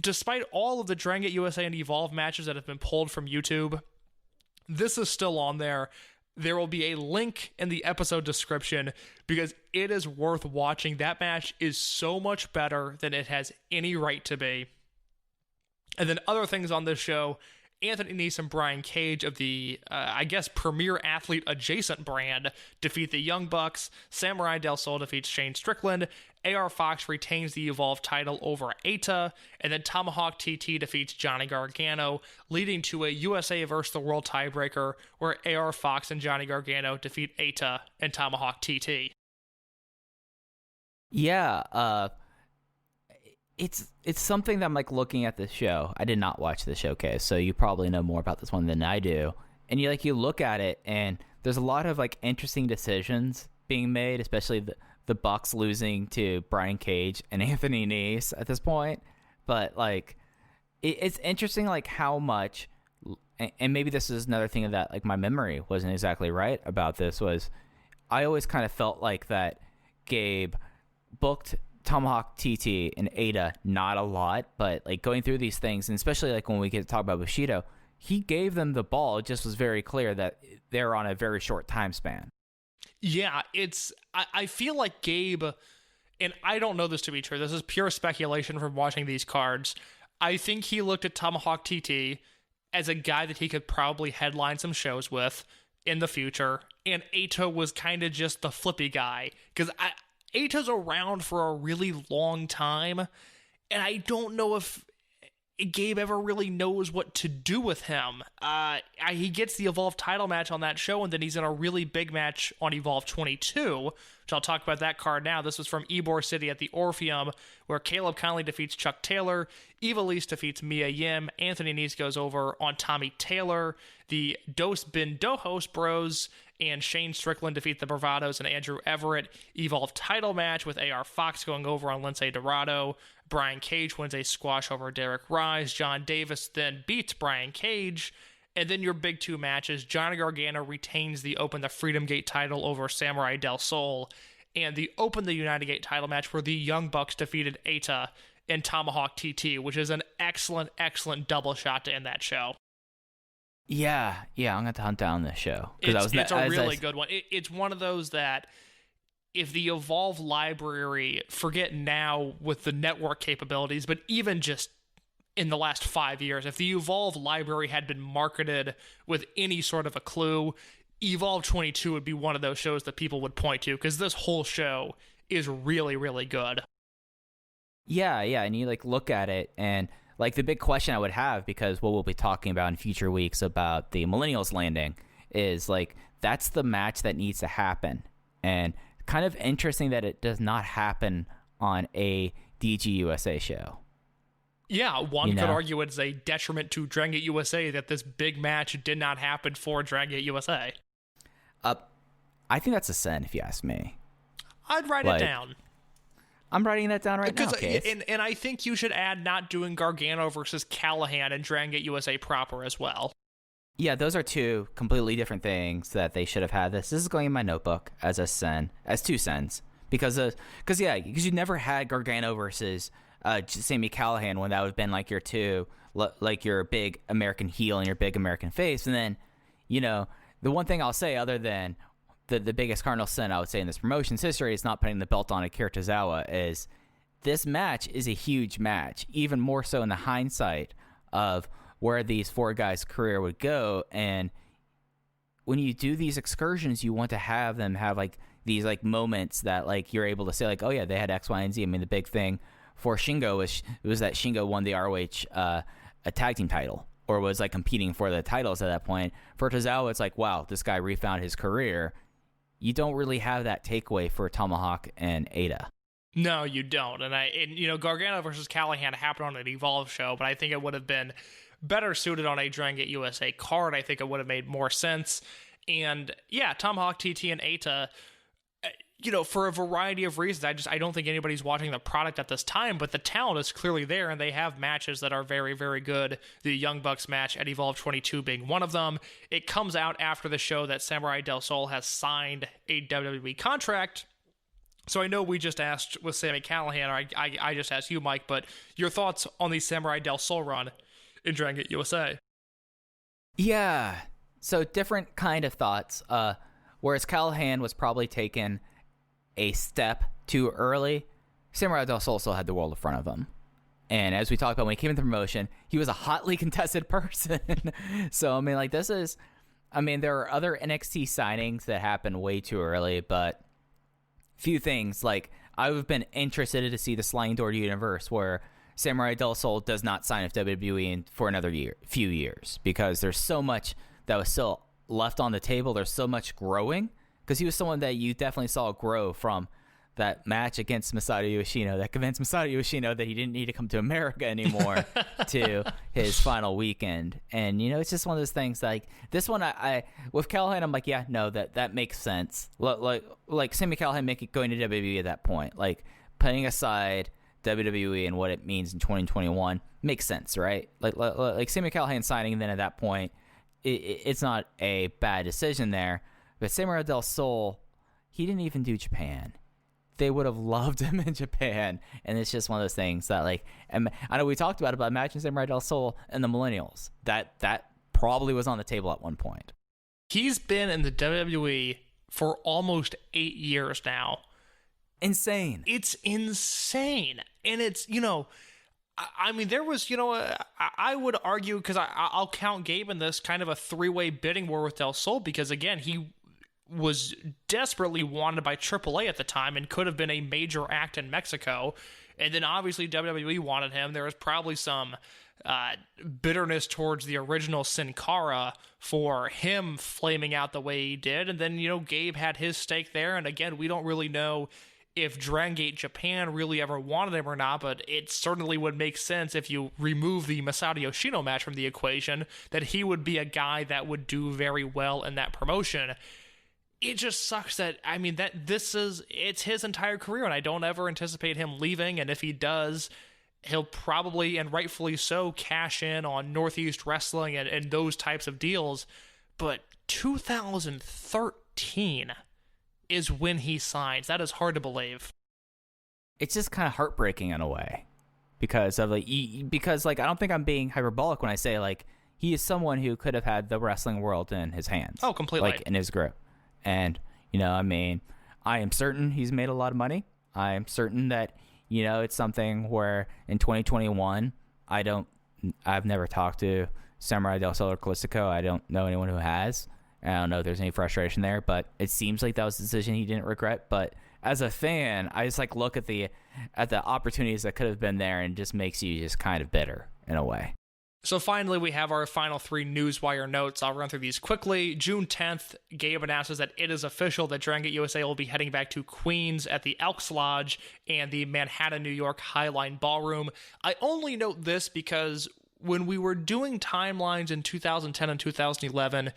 despite all of the Dragon Gate USA and Evolve matches that have been pulled from YouTube, this is still on there. There will be a link in the episode description because it is worth watching. That match is so much better than it has any right to be. And then other things on this show, Anthony Nese and Brian Cage of the, Premier Athlete Adjacent brand defeat the Young Bucks. Samurai Del Sol defeats Shane Strickland. AR Fox retains the Evolve title over Eita. And then Tomahawk TT defeats Johnny Gargano, leading to a USA vs. the World tiebreaker where AR Fox and Johnny Gargano defeat Eita and Tomahawk TT. Yeah, it's something that I'm like looking at this show. I did not watch the showcase, so you probably know more about this one than I do. And you look at it, and there's a lot of like interesting decisions being made, especially the Bucks losing to Brian Cage and Anthony Nese at this point. But like, it's interesting like how much, and maybe this is another thing that like my memory wasn't exactly right about this, was I always kind of felt like that Gabe booked Tomahawk TT and Eita not a lot, but like going through these things, and especially like when we get to talk about Bushido, he gave them the ball. It just was very clear that they're on a very short time span. Yeah, I feel like Gabe, and I don't know this to be true, this is pure speculation from watching these cards. I think he looked at Tomahawk TT as a guy that he could probably headline some shows with in the future, and Eita was kind of just the flippy guy, because Eita's around for a really long time, and I don't know if Gabe ever really knows what to do with him. He gets the Evolve title match on that show, and then he's in a really big match on Evolve 22, which I'll talk about that card now. This was from Ybor City at the Orpheum, where Caleb Conley defeats Chuck Taylor, Eva Lise defeats Mia Yim, Anthony Nese goes over on Tommy Taylor, the Dos Bin Dojos Bros and Shane Strickland defeat the Bravados and Andrew Everett. Evolve title match with AR Fox going over on Lindsay Dorado. Brian Cage wins a squash over Derek Rise. Jon Davis then beats Brian Cage. And then your big two matches, Johnny Gargano retains the Open the Freedom Gate title over Samurai Del Sol. And the Open the United Gate title match where the Young Bucks defeated Eita and Tomahawk TT, which is an excellent, excellent double shot to end that show. Yeah, I'm going to have to hunt down this show. It's a really good one. It's one of those that if the Evolve library, forget now with the network capabilities, but even just in the last 5 years, if the Evolve library had been marketed with any sort of a clue, Evolve 22 would be one of those shows that people would point to, because this whole show is really, really good. Yeah, and you like look at it, and like the big question I would have, because what we'll be talking about in future weeks about the Millennials landing, is like that's the match that needs to happen. And kind of interesting that it does not happen on a DGUSA show. Yeah, one could argue it's a detriment to Dragon Gate USA that this big match did not happen for Dragon Gate USA. I think that's a sin, if you ask me. I'd write it down. I'm writing that down right now, Case. And I think you should add not doing Gargano versus Callahan and Dragon Gate USA proper as well. Yeah, those are two completely different things that they should have had. This is going in my notebook as a sin, as two sins, because you never had Gargano versus Sami Callahan when that would have been like your two, like your big American heel and your big American face. And then, the one thing I'll say, other than the biggest cardinal sin I would say in this promotion's history is not putting the belt on Akira Tozawa, is this match is a huge match, even more so in the hindsight of where these four guys' career would go. And when you do these excursions, you want to have them have like these like moments that like you're able to say like, oh yeah, they had X, Y, and Z. I mean, the big thing for Shingo was that Shingo won the ROH a tag team title or was like competing for the titles at that point. For Tozawa, it's like, wow, this guy refound his career. You don't really have that takeaway for Tomahawk and Ada. No, you don't. And Gargano versus Callahan happened on an Evolve show, but I think it would have been better suited on a Dragon Gate USA card. I think it would have made more sense. And yeah, Tomahawk, TT, and Eita, for a variety of reasons, I don't think anybody's watching the product at this time, but the talent is clearly there, and they have matches that are very, very good. The Young Bucks match at Evolve 22 being one of them. It comes out after the show that Samurai Del Sol has signed a WWE contract. So I know we just asked with Sami Callihan, or I just asked you, Mike, but your thoughts on the Samurai Del Sol run in Dragon Gate USA? Yeah, so different kind of thoughts. Whereas Callahan was probably taken a step too early, Samurai Del Sol still had the world in front of him. And as we talked about when he came into promotion, he was a hotly contested person. So, there are other NXT signings that happened way too early, but few things. Like, I would have been interested to see the Sliding Door Universe where Samurai Del Sol does not sign with WWE for another few years, because there's so much that was still left on the table. There's so much growing, because he was someone that you definitely saw grow from that match against Masato Yoshino that convinced Masato Yoshino that he didn't need to come to America anymore to his final weekend. And, it's just one of those things. Like, this one, I with Callahan, I'm like, yeah, no, that makes sense. Like Sami Callihan going to WWE at that point, like, putting aside WWE and what it means in 2021 makes sense, right? Like Sami Callihan signing, and then at that point, it's not a bad decision there. But Samurai Del Sol, he didn't even do Japan. They would have loved him in Japan, and it's just one of those things that, like, and I know we talked about it, but imagine Samurai Del Sol and the Millennials. That probably was on the table at one point. He's been in the WWE for almost 8 years now. Insane. It's insane. And it's, there was, I would argue, because I'll count Gabe in this, kind of a three-way bidding war with Del Sol, because, again, he was desperately wanted by AAA at the time and could have been a major act in Mexico. And then obviously WWE wanted him. There was probably some bitterness towards the original Sin Cara for him flaming out the way he did. And then, Gabe had his stake there. And again, we don't really know if Dragon Gate Japan really ever wanted him or not, but it certainly would make sense if you remove the Masato Yoshino match from the equation, that he would be a guy that would do very well in that promotion. It just sucks that, it's his entire career, and I don't ever anticipate him leaving, and if he does, he'll probably, and rightfully so, cash in on Northeast Wrestling and those types of deals. But 2013 is when he signs. That is hard to believe. It's just kind of heartbreaking in a way, because I don't think I'm being hyperbolic when I say, like, he is someone who could have had the wrestling world in his hands. Oh, completely. Like, in his grip. And, I am certain he's made a lot of money. I am certain that, it's something where in 2021, I've never talked to Samurai Del Sol or Calistico. I don't know anyone who has. I don't know if there's any frustration there, but it seems like that was a decision he didn't regret. But as a fan, I just look at the opportunities that could have been there, and it just makes you just kind of bitter in a way. So finally, we have our final three Newswire notes. I'll run through these quickly. June 10th, Gabe announces that it is official that Dragon Gate USA will be heading back to Queens at the Elks Lodge and the Manhattan, New York Highline Ballroom. I only note this because when we were doing timelines in 2010 and 2011,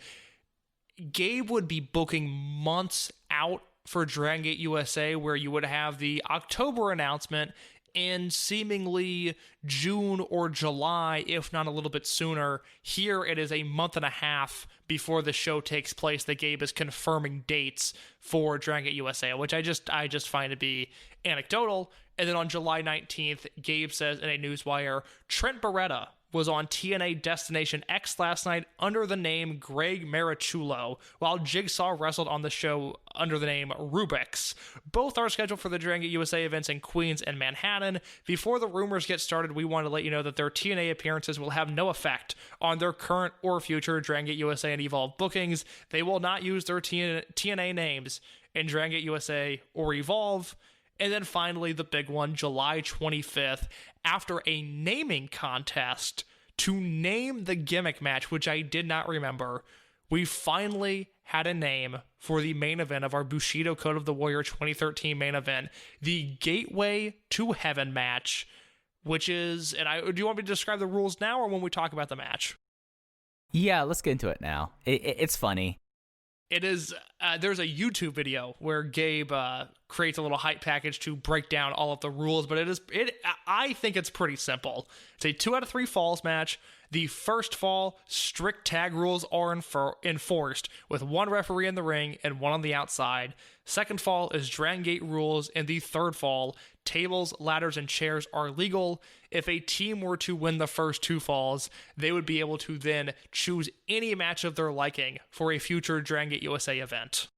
Gabe would be booking months out for Dragon Gate USA, where you would have the October announcement in seemingly June or July, if not a little bit sooner. Here it is a month and a half before the show takes place that Gabe is confirming dates for Dragon Gate USA, which I just find to be anecdotal. And then on July 19th, Gabe says in a Newswire, Trent Beretta was on TNA Destination X last night under the name Greg Marichulo, while Jigsaw wrestled on the show under the name Rubix. Both are scheduled for the Dragon Gate USA events in Queens and Manhattan. Before the rumors get started, we want to let you know that their TNA appearances will have no effect on their current or future Dragon Gate USA and Evolve bookings. They will not use their TNA names in Dragon Gate USA or Evolve. And then finally, the big one, July 25th, after a naming contest to name the gimmick match, which I did not remember, we finally had a name for the main event of our Bushido Code of the Warrior 2013 main event, the Gateway to Heaven match, which is, do you want me to describe the rules now or when we talk about the match? Yeah, let's get into it now. It's funny. It is, there's a YouTube video where Gabe creates a little hype package to break down all of the rules, but I think it's pretty simple. It's a 2 out of 3 falls match. The first fall, strict tag rules are enforced, with 1 referee in the ring and 1 on the outside. Second fall is Dragon Gate rules, and the third fall, tables, ladders, and chairs are legal. If a team were to win the first 2 falls, they would be able to then choose any match of their liking for a future Dragon Gate USA event.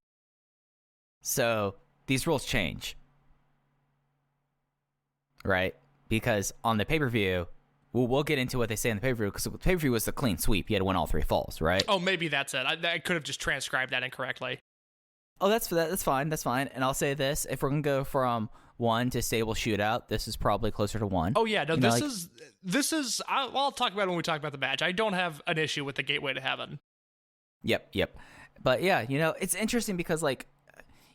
So these rules change, right? Because on the pay-per-view, we'll get into what they say in the pay-per-view, because the pay-per-view was the clean sweep. You had to win all 3 falls, right? Oh, maybe that's it. I could have just transcribed that incorrectly. Oh, that's fine. That's fine. And I'll say this: if we're gonna go from 1 to stable shootout, this is probably closer to 1. Oh yeah, no, this is. I'll talk about it when we talk about the match. I don't have an issue with the Gateway to Heaven. Yep. But yeah, it's interesting because like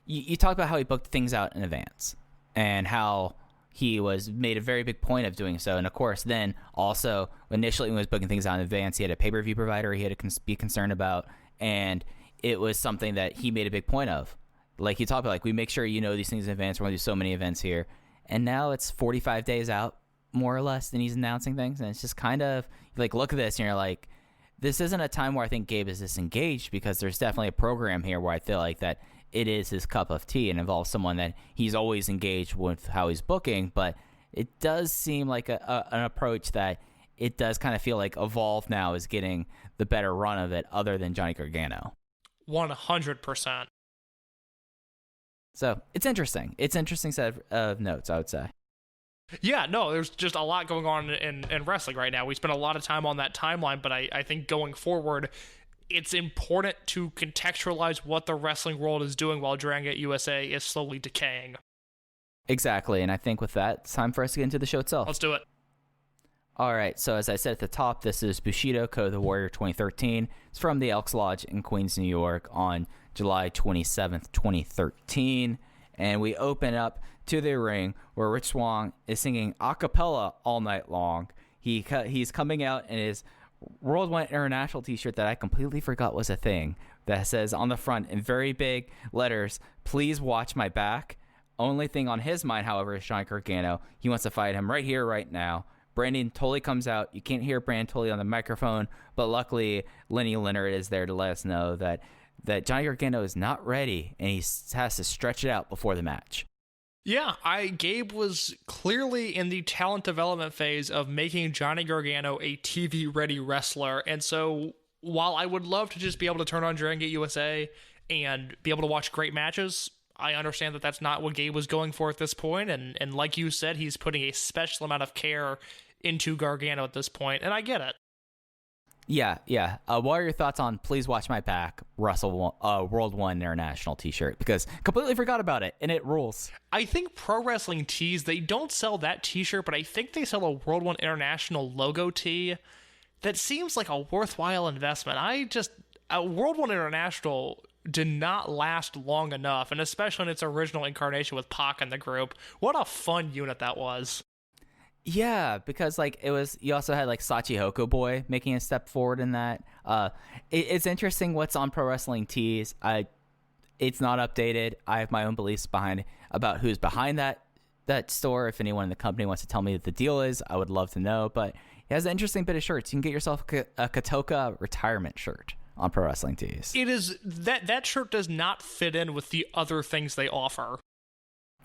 you talk about how he booked things out in advance and how he made a very big point of doing so. And of course, then also initially when he was booking things out in advance, he had a pay-per-view provider he had to be concerned about, and it was something that he made a big point of. Like he talked about, like, we make sure these things in advance. We're going to do so many events here. And now it's 45 days out, more or less, than he's announcing things. And it's just kind of like, look at this. And you're like, this isn't a time where I think Gabe is disengaged, because there's definitely a program here where I feel like that it is his cup of tea and involves someone that he's always engaged with how he's booking. But it does seem like an approach that it does kind of feel like Evolve now is getting the better run of it, other than Johnny Gargano. 100%. So it's interesting. It's an interesting set of notes, I would say. Yeah, no, there's just a lot going on in wrestling right now. We spent a lot of time on that timeline, but I think going forward, it's important to contextualize what the wrestling world is doing while Dragon Gate USA is slowly decaying. Exactly, and I think with that, it's time for us to get into the show itself. Let's do it. All right, so as I said at the top, this is Bushido Code of the Warrior 2013. It's from the Elks Lodge in Queens, New York on July 27th, 2013. And we open up to the ring where Rich Swann is singing a cappella all night long. He's coming out in his Worldwide International t-shirt that I completely forgot was a thing, that says on the front in very big letters, "Please watch my back." Only thing on his mind, however, is Johnny Gargano. He wants to fight him right here, right now. Brandon Tully comes out. You can't hear Brandon Tully on the microphone, but luckily Lenny Leonard is there to let us know that Johnny Gargano is not ready, and he has to stretch it out before the match. Yeah, Gabe was clearly in the talent development phase of making Johnny Gargano a TV-ready wrestler, and so while I would love to just be able to turn on Dragon Gate USA and be able to watch great matches, I understand that that's not what Gabe was going for at this point, and like you said, he's putting a special amount of care into Gargano at this point, and I get it. Yeah. What are your thoughts on "Please Watch My Back" World One International t-shirt? Because completely forgot about it, and it rules. I think Pro Wrestling Tees, they don't sell that t-shirt, but I think they sell a World One International logo tee that seems like a worthwhile investment. World One International did not last long enough, and especially in its original incarnation with Pac in the group. What a fun unit that was. Yeah, because you also had Sachi Hoko Boy making a step forward in that. It's interesting what's on Pro Wrestling Tees. It's not updated. I have my own beliefs about who's behind that store. If anyone in the company wants to tell me what the deal is, I would love to know. But it has an interesting bit of shirts. You can get yourself a Katoka retirement shirt on Pro Wrestling Tees. It is that shirt does not fit in with the other things they offer.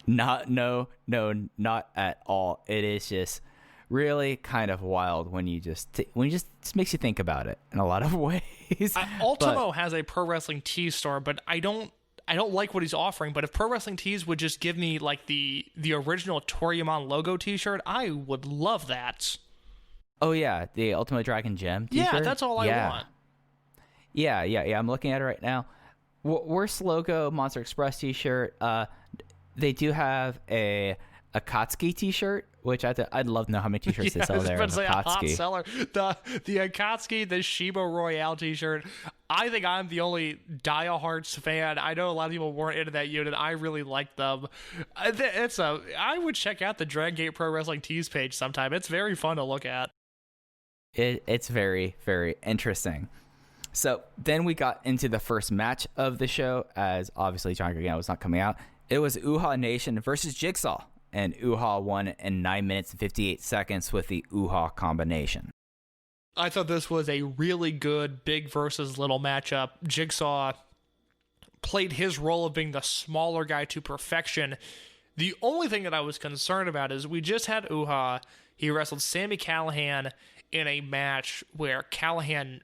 Not at all. It is just really kind of wild when you just makes you think about it in a lot of ways. Ultimo has a Pro Wrestling Tees store, but I don't like what he's offering. But if Pro Wrestling Tees would just give me the original Toriyama logo T-shirt, I would love that. Oh yeah, the Ultimo Dragon Gem T-shirt. Yeah, that's all I want. Yeah. I'm looking at it right now. Worst logo Monster Express T-shirt. They do have a Akatsuki t-shirt, which I'd love to know how many t-shirts they sell there. It's a hot Akatsuki. seller. The Akatsuki, the Shiba Royale t-shirt. I think I'm the only diehards fan. I know a lot of people weren't into that unit. I really like them. I would check out the Dragon Gate Pro Wrestling Tees page sometime. It's very fun to look at. It's very, very interesting. So then we got into the first match of the show, as obviously John Gargano was not coming out. It was Uhaa Nation versus Jigsaw, and Uhaa won in 9 minutes and 58 seconds with the Uhaa combination. I thought this was a really good big versus little matchup. Jigsaw played his role of being the smaller guy to perfection. The only thing that I was concerned about is we just had Uhaa. He wrestled Sami Callihan in a match where Callihan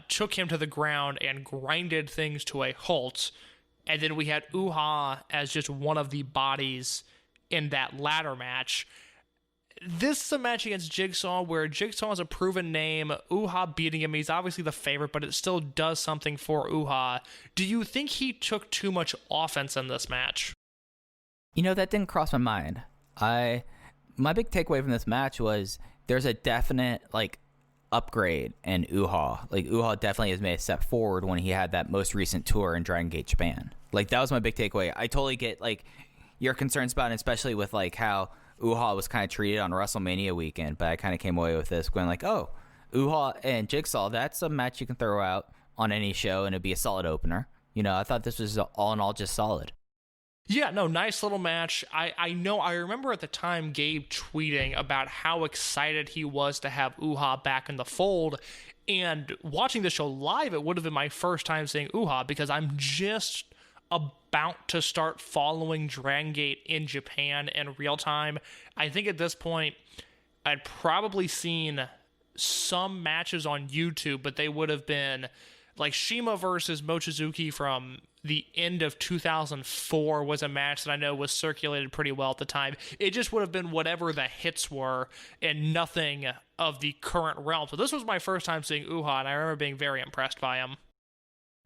took him to the ground and grinded things to a halt. And then we had Uhaa as just one of the bodies in that ladder match. This is a match against Jigsaw where Jigsaw is a proven name. Uhaa beating him, he's obviously the favorite, but it still does something for Uhaa. Do you think he took too much offense in this match? You know, that didn't cross my mind. My big takeaway from this match was there's a definite, upgrade in Uhaa. Uhaa definitely has made a step forward when he had that most recent tour in Dragon Gate Japan. That was my big takeaway. I totally get, your concerns about it, especially with, how Uhaa was kind of treated on WrestleMania weekend, but I kind of came away with this going oh, Uhaa and Jigsaw, that's a match you can throw out on any show and it'd be a solid opener. I thought this was all in all just solid. Yeah, no, nice little match. I know, I remember at the time Gabe tweeting about how excited he was to have Uhaa back in the fold, and watching the show live, it would have been my first time seeing Uhaa because I'm just about to start following Dragon Gate in Japan in real time. I think at this point, I'd probably seen some matches on YouTube, but they would have been CIMA versus Mochizuki from the end of 2004 was a match that I know was circulated pretty well at the time. It just would have been whatever the hits were and nothing of the current realm. So this was my first time seeing Uhaa, and I remember being very impressed by him.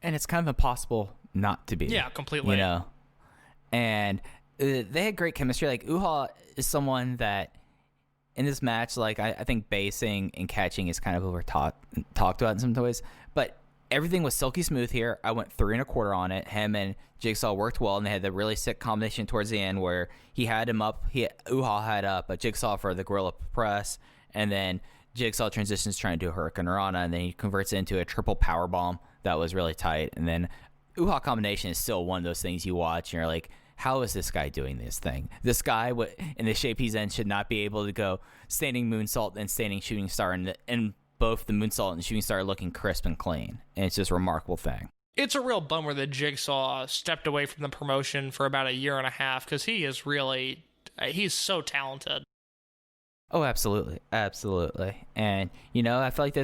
And it's kind of impossible not to be. Yeah, completely. And they had great chemistry. Uhaa is someone that in this match, I think basing and catching is kind of talked about in some ways, but everything was silky smooth here. I went 3 1/4 on it. Him and Jigsaw worked well, and they had the really sick combination towards the end where he had him up. Uhaa had up a Jigsaw for the gorilla press, and then Jigsaw transitions trying to do a Hurricane Rana, and then he converts it into a triple power bomb that was really tight. And then Uhaa combination is still one of those things you watch, and you're like, how is this guy doing this thing? This guy, in the shape he's in, should not be able to go standing moonsault and standing shooting star, and both the moonsault and shooting star looking crisp and clean. And it's just a remarkable thing. It's a real bummer that Jigsaw stepped away from the promotion for about 1.5 years because he is really, he's so talented. Oh, absolutely. Absolutely. And, I feel like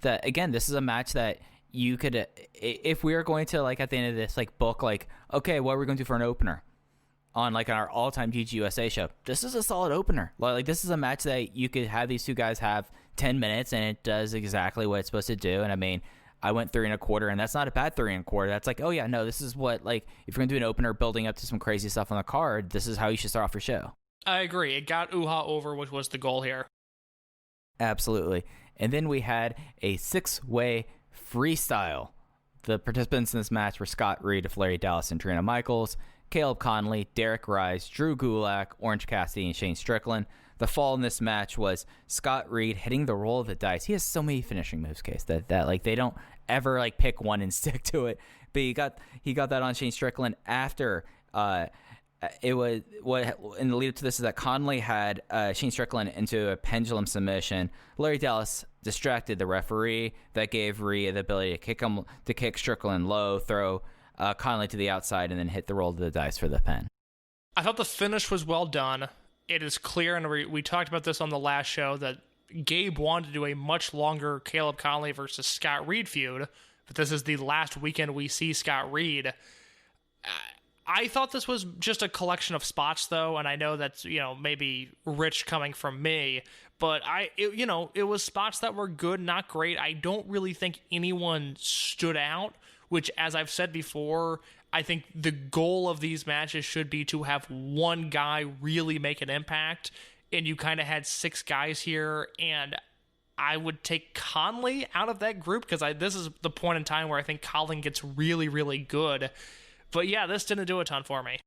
that again, this is a match that you could, if we were going to, at the end of this, book, okay, what are we going to do for an opener? On our all-time DGUSA show, this is a solid opener. This is a match that you could have these two guys have 10 minutes and it does exactly what it's supposed to do. And I mean, I went 3 1/4, and that's not a bad 3 1/4. That's oh yeah, no, this is what, if you're gonna do an opener building up to some crazy stuff on the card, this is how you should start off your show. I agree. It got Uhaa over, which was the goal here. Absolutely. And then we had a 6-way freestyle. The participants in this match were Scott Reed, Larry Dallas, and Trina Michaels, Caleb Conley, Derek Rise, Drew Gulak, Orange Cassidy, and Shane Strickland. The fall in this match was Scott Reed hitting the roll of the dice. He has so many finishing moves, Case, that they don't ever pick one and stick to it. But he got that on Shane Strickland after it was what in the lead up to this is that Conley had Shane Strickland into a pendulum submission. Larry Dallas distracted the referee. That gave Rhea the ability to kick Strickland low, throw Conley to the outside, and then hit the roll of the dice for the pin. I thought the finish was well done. It is clear, and we talked about this on the last show, that Gabe wanted to do a much longer Caleb Conley versus Scott Reed feud, but this is the last weekend we see Scott Reed. I thought this was just a collection of spots, though, and I know that's, maybe rich coming from me, but it was spots that were good, not great. I don't really think anyone stood out, which, as I've said before, I think the goal of these matches should be to have one guy really make an impact, and you kind of had 6 guys here, and I would take Conley out of that group because this is the point in time where I think Colin gets really, really good. But yeah, this didn't do a ton for me.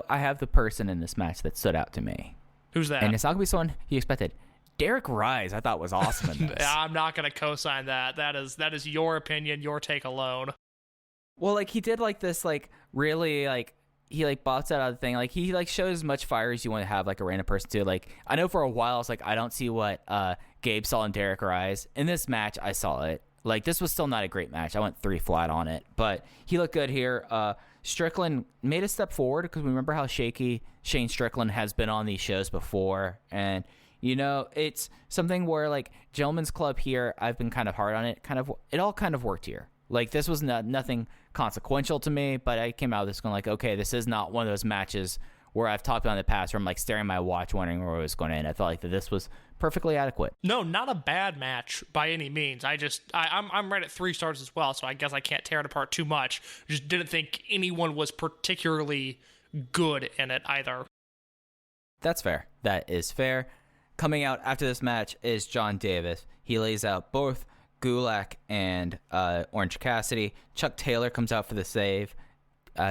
I have the person in this match that stood out to me. Who's that? And it's not going to be someone you expected. Derek Rise, I thought was awesome in this. I'm not going to co-sign that. That is your opinion, your take alone. Well, he did this really he bops out of the thing. He shows as much fire as you want to have a random person to. I know for a while I was I don't see what Gabe saw in Derek Rise. In this match, I saw it. This was still not a great match. I went 3 flat on it, but he looked good here. Strickland made a step forward because we remember how shaky Shane Strickland has been on these shows before, and it's something where Gentlemen's Club here, I've been kind of hard on it. It all kind of worked here. This was nothing consequential to me, but I came out of this going okay, this is not one of those matches where I've talked about in the past where I'm staring at my watch wondering where it was going to end. I felt that this was perfectly adequate. No, not a bad match by any means. I'm right at 3 stars as well, so I guess I can't tear it apart too much. Just didn't think anyone was particularly good in it either. That's fair. That is fair. Coming out after this match is Jon Davis. He lays out both Gulak and Orange Cassidy. Chuck Taylor comes out for the save.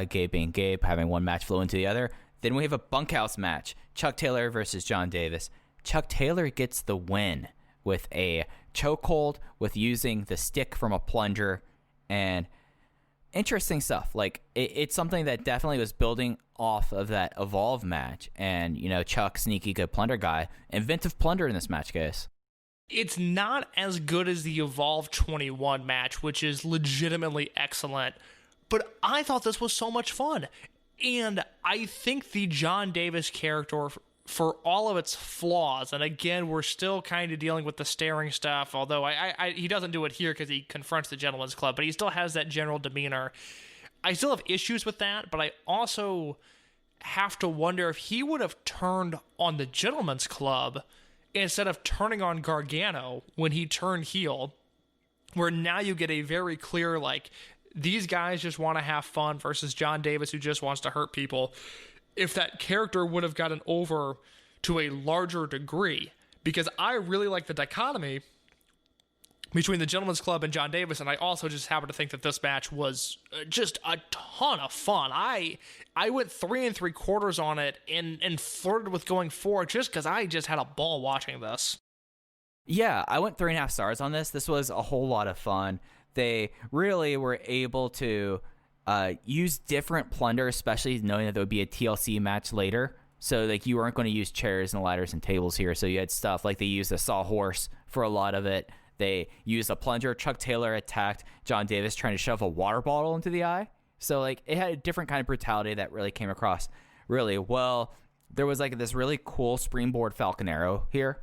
Gabe being Gabe, having one match flow into the other. Then we have a bunkhouse match. Chuck Taylor versus Jon Davis. Chuck Taylor gets the win with a chokehold, with using the stick from a plunger, and interesting stuff. It's something that definitely was building off of that Evolve match. And, Chuck, sneaky good plunder guy. Inventive plunder in this match, guys. It's not as good as the Evolve 21 match, which is legitimately excellent, but I thought this was so much fun. And I think the Jon Davis character, for all of its flaws, and again, we're still kind of dealing with the staring stuff, although he doesn't do it here because he confronts the Gentleman's Club, but he still has that general demeanor. I still have issues with that, but I also have to wonder if he would have turned on the Gentleman's Club instead of turning on Gargano when he turned heel, where now you get a very clear, these guys just want to have fun versus Jon Davis who just wants to hurt people. If that character would have gotten over to a larger degree, because I really like the dichotomy between the Gentleman's Club and Jon Davis, and I also just happen to think that this match was just a ton of fun. I went 3 3/4 on it and flirted with going 4 just because I just had a ball watching this. Yeah, I went 3.5 stars on this. This was a whole lot of fun. They really were able to use different plunder, especially knowing that there would be a TLC match later. So you weren't going to use chairs and ladders and tables here. So you had stuff they used a sawhorse for a lot of it. They used a plunger. Chuck Taylor attacked Jon Davis trying to shove a water bottle into the eye. So it had a different kind of brutality that really came across really well. There was this really cool springboard Falcon Arrow here.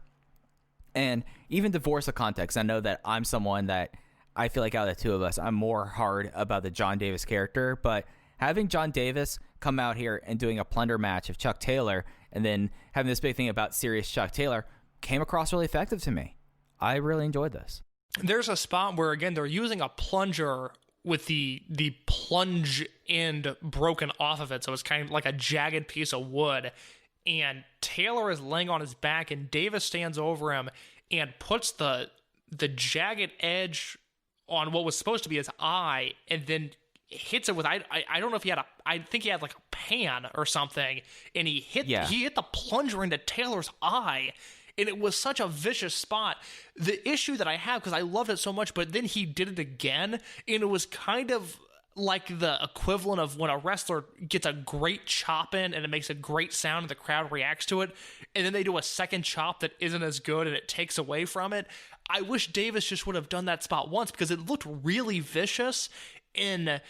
And even divorce of context, I know that I'm someone that I feel out of the two of us, I'm more hard about the Jon Davis character, but having Jon Davis come out here and doing a plunder match of Chuck Taylor and then having this big thing about serious Chuck Taylor came across really effective to me. I really enjoyed this. There's a spot where, again, they're using a plunger with the plunge end broken off of it, so it's kind of like a jagged piece of wood, and Taylor is laying on his back, and Davis stands over him and puts the jagged edge on what was supposed to be his eye, and then hits it with I don't know if he had I think he had a pan or something, and he hit the plunger into Taylor's eye, and it was such a vicious spot. The issue that I have, because I loved it so much, but then he did it again, and it was kind of like the equivalent of when a wrestler gets a great chop in and it makes a great sound and the crowd reacts to it, and then they do a second chop that isn't as good and it takes away from it. I wish Davis just would have done that spot once, because it looked really vicious in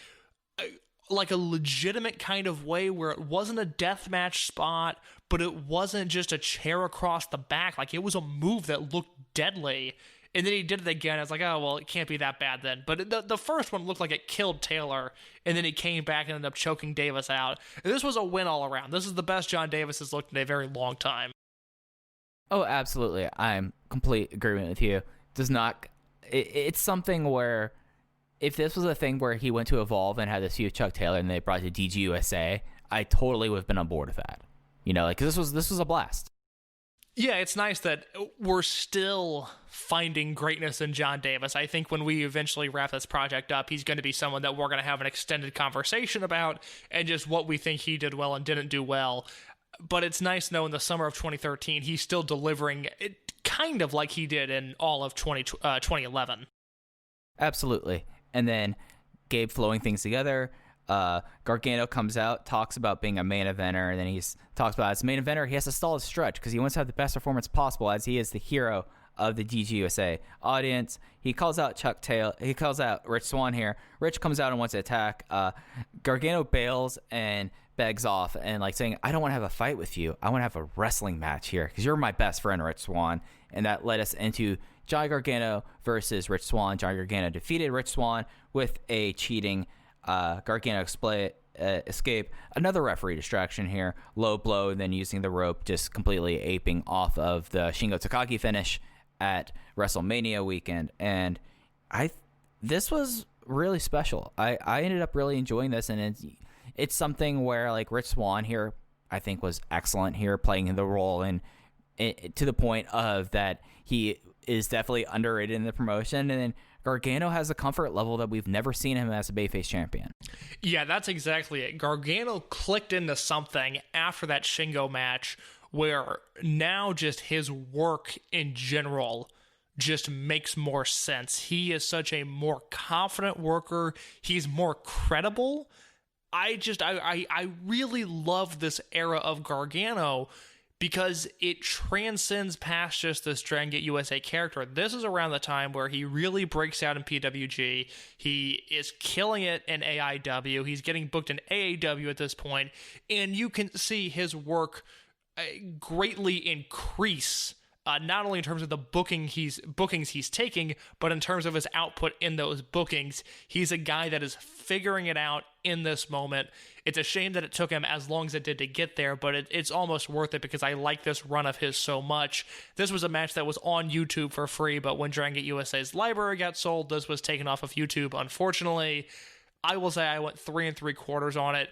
a legitimate kind of way where it wasn't a deathmatch spot, but it wasn't just a chair across the back. It was a move that looked deadly. And then he did it again. I was like, oh, well, it can't be that bad then. But the first one looked like it killed Taylor, and then he came back and ended up choking Davis out. And this was a win all around. This is the best Jon Davis has looked in a very long time. Oh, absolutely. I'm complete agreement with you. It's something where if this was a thing where he went to Evolve and had this feud with Chuck Taylor and they brought it to DGUSA, I totally would have been on board with that. Like, 'cause this was a blast. Yeah, it's nice that we're still finding greatness in Jon Davis. I think when we eventually wrap this project up, he's going to be someone that we're going to have an extended conversation about and just what we think he did well and didn't do well. But it's nice to know in the summer of 2013, he's still delivering it kind of like he did in all of 2011. Absolutely. And then Gabe flowing things together. Gargano comes out, talks about being a main eventer, and then he talks about as a main eventer, he has to stall his stretch because he wants to have the best performance possible as he is the hero of the DGUSA audience. He calls out Chuck Taylor. He calls out Rich Swann here. Rich comes out and wants to attack. Gargano bails and begs off and like saying, I don't want to have a fight with you. I want to have a wrestling match here because you're my best friend, Rich Swann. And that led us into Johnny Gargano versus Rich Swann. Johnny Gargano defeated Rich Swann with a cheating Gargano escape. Another referee distraction here. Low blow, and then using the rope, just completely aping off of the Shingo Takagi finish at WrestleMania weekend. And this was really special. I ended up really enjoying this, and it's something where like Rich Swann here, I think was excellent here, playing the role and to the point of that he is definitely underrated in the promotion. And then Gargano has a comfort level that we've never seen him as a babyface champion. Yeah, that's exactly it. Gargano clicked into something after that Shingo match where now just his work in general just makes more sense. He is such a more confident worker. He's more credible. I really love this era of Gargano because it transcends past just this Dragon Gate USA character. This is around the time where he really breaks out in PWG. He is killing it in AIW. He's getting booked in AAW at this point, and you can see his work greatly increase. Not only in terms of the bookings he's taking, but in terms of his output in those bookings. He's a guy that is figuring it out in this moment. It's a shame that it took him as long as it did to get there, but it's almost worth it because I like this run of his so much. This was a match that was on YouTube for free, but when Dragon Gate USA's library got sold, this was taken off of YouTube, unfortunately. I will say I went 3 3/4 on it.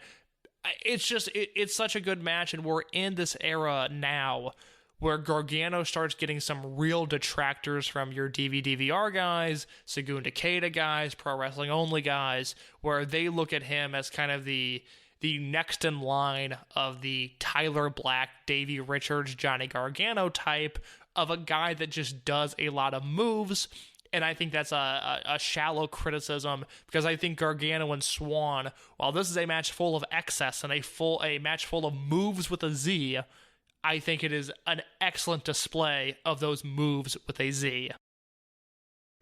It's such a good match, and we're in this era now where Gargano starts getting some real detractors from your DVD-VR guys, Segunda Takeda guys, Pro Wrestling Only guys, where they look at him as kind of the next in line of the Tyler Black, Davey Richards, Johnny Gargano type of a guy that just does a lot of moves. And I think that's a shallow criticism because I think Gargano and Swann, while this is a match full of excess and a match full of moves with a Z, I think it is an excellent display of those moves with a Z.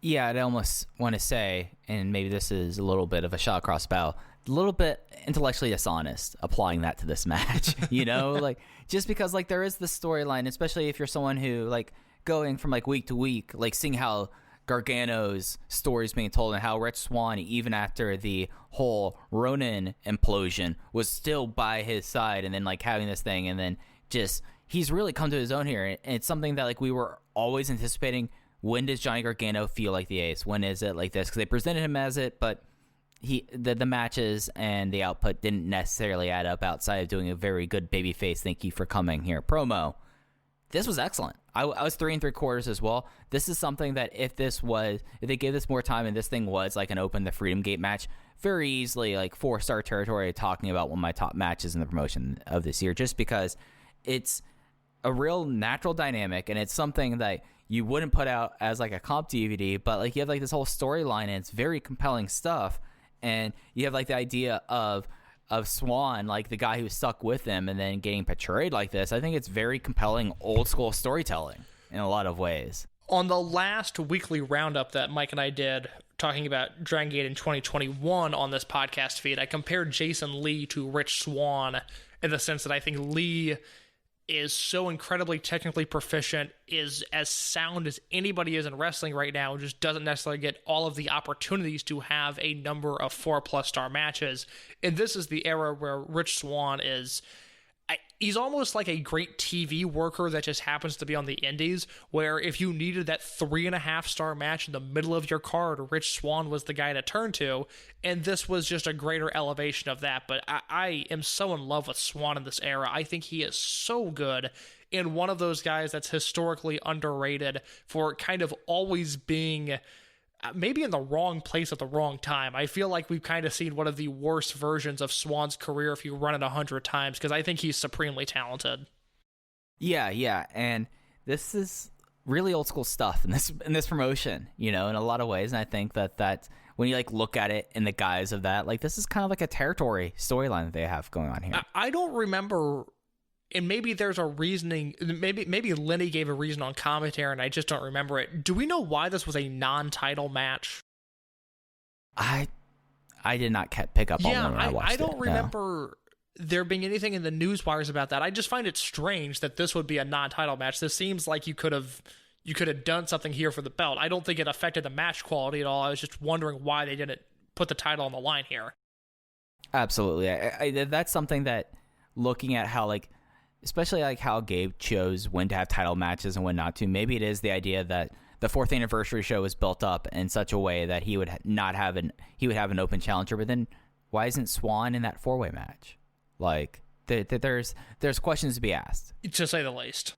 Yeah, I'd almost want to say, and maybe this is a little bit of a shot across bow, a little bit intellectually dishonest applying that to this match, like just because like there is this storyline, especially if you're someone who like going from like week to week, like seeing how Gargano's story is being told and how Rich Swann, even after the whole Ronin implosion, was still by his side, and then like having this thing, and then just he's really come to his own here. And it's something that like we were always anticipating. When does Johnny Gargano feel like the ace? When is it like this? Because they presented him as it, but the matches and the output didn't necessarily add up outside of doing a very good babyface thank you for coming here promo. This was excellent. I was 3 3/4 as well. This is something that if they gave this more time and this thing was like an open the Freedom Gate match, very easily like 4-star territory talking about one of my top matches in the promotion of this year, just because it's a real natural dynamic and it's something that you wouldn't put out as like a comp DVD, but like you have like this whole storyline and it's very compelling stuff. And you have like the idea of Swann, like the guy who stuck with him and then getting portrayed like this. I think it's very compelling old school storytelling in a lot of ways. On the last weekly roundup that Mike and I did talking about Dragon Gate in 2021 on this podcast feed, I compared Jason Lee to Rich Swann in the sense that I think Lee is so incredibly technically proficient, is as sound as anybody is in wrestling right now, and just doesn't necessarily get all of the opportunities to have a number of 4+ star matches. And this is the era where Rich Swann is he's almost like a great TV worker that just happens to be on the indies, where if you needed that 3.5-star match in the middle of your card, Rich Swann was the guy to turn to, and this was just a greater elevation of that. But I am so in love with Swann in this era. I think he is so good, and one of those guys that's historically underrated for kind of always being maybe in the wrong place at the wrong time. I feel like we've kind of seen one of the worst versions of Swann's career if you run it 100 times, because I think he's supremely talented. Yeah, and this is really old school stuff in this promotion, in a lot of ways. And I think that when you look at it in the guise of that, this is kind of like a territory storyline that they have going on here. I don't remember. And maybe there's a reasoning. Maybe Lenny gave a reason on commentary, and I just don't remember it. Do we know why this was a non-title match? I did not pick up on that when I watched it. I don't remember there being anything in the news wires about that. I just find it strange that this would be a non-title match. This seems like you could have done something here for the belt. I don't think it affected the match quality at all. I was just wondering why they didn't put the title on the line here. Absolutely. That's something that, looking at how especially how Gabe chose when to have title matches and when not to. Maybe it is the idea that the 4th anniversary show was built up in such a way that he would have an open challenger. But then why isn't Swann in that 4-way match? There's questions to be asked, to say the least.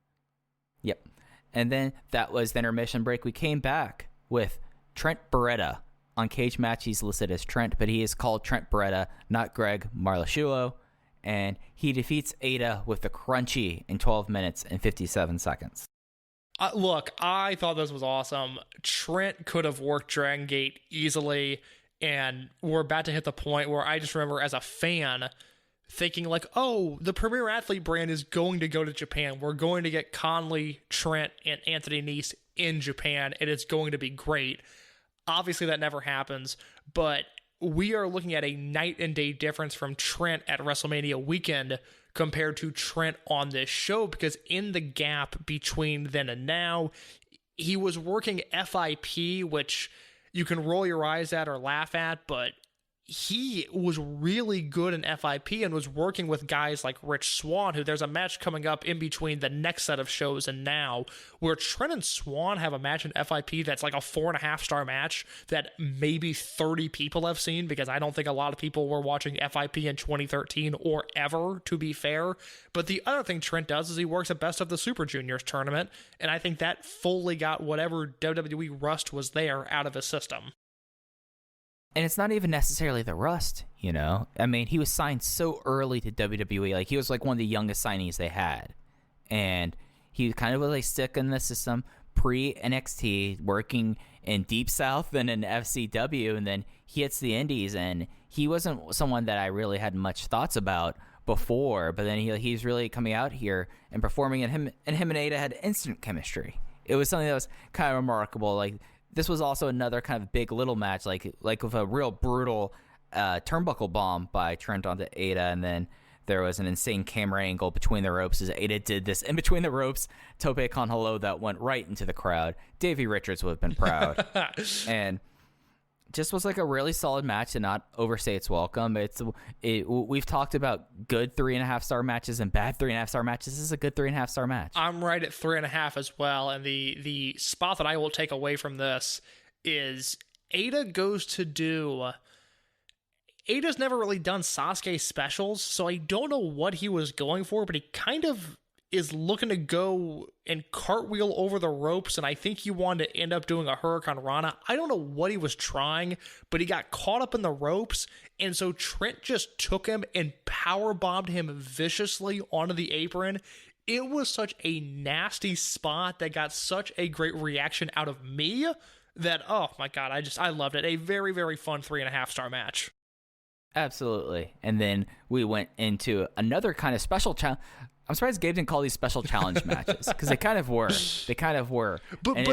Yep. And then that was the intermission break. We came back with Trent Beretta. On Cage Match, he's listed as Trent, but he is called Trent Beretta, not Greg Marlashulo. And he defeats Ada with the crunchy in 12 minutes and 57 seconds. Look, I thought this was awesome. Trent could have worked Dragon Gate easily, and we're about to hit the point where I just remember as a fan thinking the Premier Athlete brand is going to go to Japan. We're going to get Conley, Trent, and Anthony Nese in Japan, and it's going to be great. Obviously, that never happens, but we are looking at a night and day difference from Trent at WrestleMania weekend compared to Trent on this show, because in the gap between then and now, he was working FIP, which you can roll your eyes at or laugh at, but he was really good in FIP and was working with guys like Rich Swann, who there's a match coming up in between the next set of shows and now, where Trent and Swann have a match in FIP that's like a 4.5-star match that maybe 30 people have seen, because I don't think a lot of people were watching FIP in 2013 or ever, to be fair. But the other thing Trent does is he works at Best of the Super Juniors tournament, and I think that fully got whatever WWE rust was there out of his system. And it's not even necessarily the rust, I mean, he was signed so early to WWE. He was one of the youngest signees they had. And he kind of was stick in the system pre-NXT, working in Deep South and in FCW, and then he hits the Indies, and he wasn't someone that I really had much thoughts about before, but then he's really coming out here and performing, and him and Ada had instant chemistry. It was something that was kind of remarkable. This was also another kind of big little match, with a real brutal turnbuckle bomb by Trent onto Ada, and then there was an insane camera angle between the ropes as Ada did this in between the ropes tope con hilo that went right into the crowd. Davey Richards would have been proud. And just was a really solid match to not overstay its welcome. We've talked about good 3.5-star matches and bad 3.5-star matches. This is a good 3.5-star match. I'm right at 3.5 as well. And the spot that I will take away from this is Ada's never really done Sasuke specials, so I don't know what he was going for, but he kind of is looking to go and cartwheel over the ropes, and I think he wanted to end up doing a Hurricane Rana. I don't know what he was trying, but he got caught up in the ropes, and so Trent just took him and powerbombed him viciously onto the apron. It was such a nasty spot that got such a great reaction out of me that, oh my God, I loved it. A very, very fun 3.5-star match. Absolutely. And then we went into another kind of special challenge. I'm surprised Gabe didn't call these special challenge matches, because they kind of were. But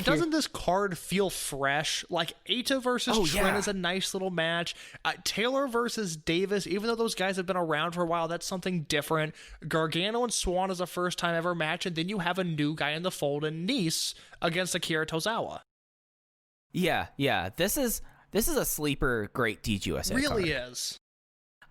doesn't this card feel fresh? Eita versus Trent is a nice little match. Taylor versus Davis, even though those guys have been around for a while, that's something different. Gargano and Swann is a first-time ever match, and then you have a new guy in the fold in Nese against Akira Tozawa. Yeah. This is a sleeper great DGUSA really card. Is.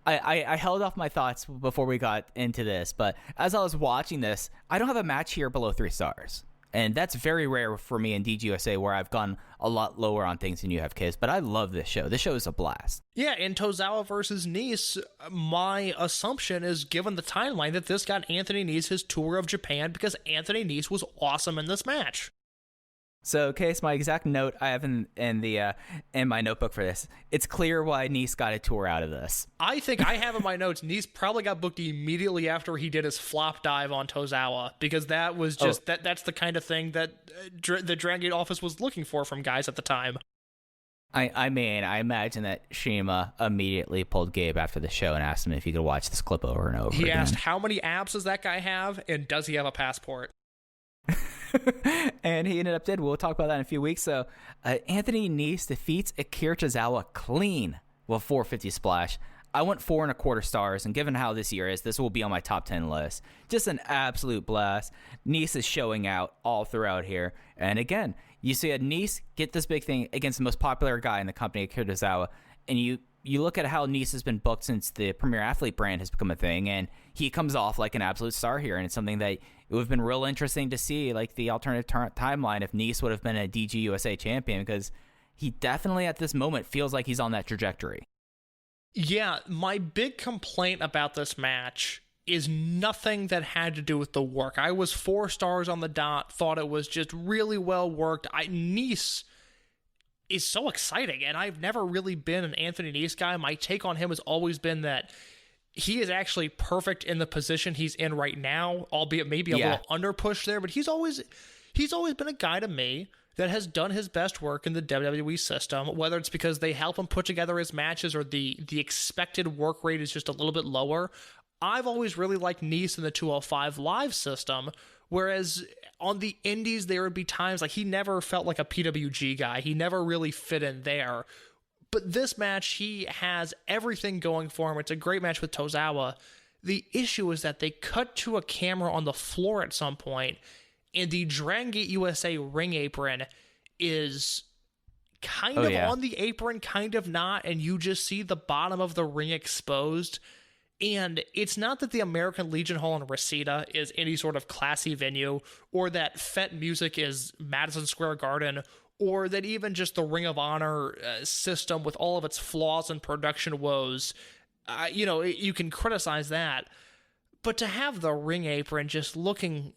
I held off my thoughts before we got into this, but as I was watching this, I don't have a match here below 3 stars. And that's very rare for me in DGUSA, where I've gone a lot lower on things than you have, Kids. But I love this show. This show is a blast. Yeah, in Tozawa versus Nese, my assumption is, given the timeline, that this got Anthony Nese his tour of Japan because Anthony Nese was awesome in this match. So, Case, my exact note I have in my notebook for this, it's clear why Nese got a tour out of this. I think I have in my notes, Nese probably got booked immediately after he did his flop dive on Tozawa, because that was just, that's the kind of thing that the Dragon Gate office was looking for from guys at the time. I mean, I imagine that CIMA immediately pulled Gabe after the show and asked him if he could watch this clip over and over again. He asked, how many abs does that guy have, and does he have a passport? And he ended up dead. We'll talk about that in a few weeks. So Anthony Nese defeats Akira Tozawa clean with 450 splash. I went 4.25 stars, and given how this year is, this will be on my top 10 list. Just an absolute blast. Nese is showing out all throughout here. And again, you see a Nese get this big thing against the most popular guy in the company, Akira Tozawa, and you look at how Nese has been booked since the Premier Athlete brand has become a thing, and he comes off like an absolute star here, and it's something that it would have been real interesting to see, like the alternative timeline, if Nese would have been a DGUSA champion, because he definitely at this moment feels like he's on that trajectory. Yeah, my big complaint about this match is nothing that had to do with the work. I was 4 stars on the dot, thought it was just really well worked. Nese is so exciting, and I've never really been an Anthony Nese guy. My take on him has always been that he is actually perfect in the position he's in right now, albeit maybe a little under push there, but he's always been a guy to me that has done his best work in the WWE system, whether it's because they help him put together his matches or the expected work rate is just a little bit lower. I've always really liked Nese in the 205 Live system, whereas on the indies, there would be times like he never felt like a PWG guy. He never really fit in there. But this match, he has everything going for him. It's a great match with Tozawa. The issue is that they cut to a camera on the floor at some point, and the Dragon Gate USA ring apron is kind of on the apron, kind of not, and you just see the bottom of the ring exposed. And it's not that the American Legion Hall in Reseda is any sort of classy venue, or that Fete Music is Madison Square Garden, or that even just the Ring of Honor system with all of its flaws and production woes, you can criticize that. But to have the ring apron just looking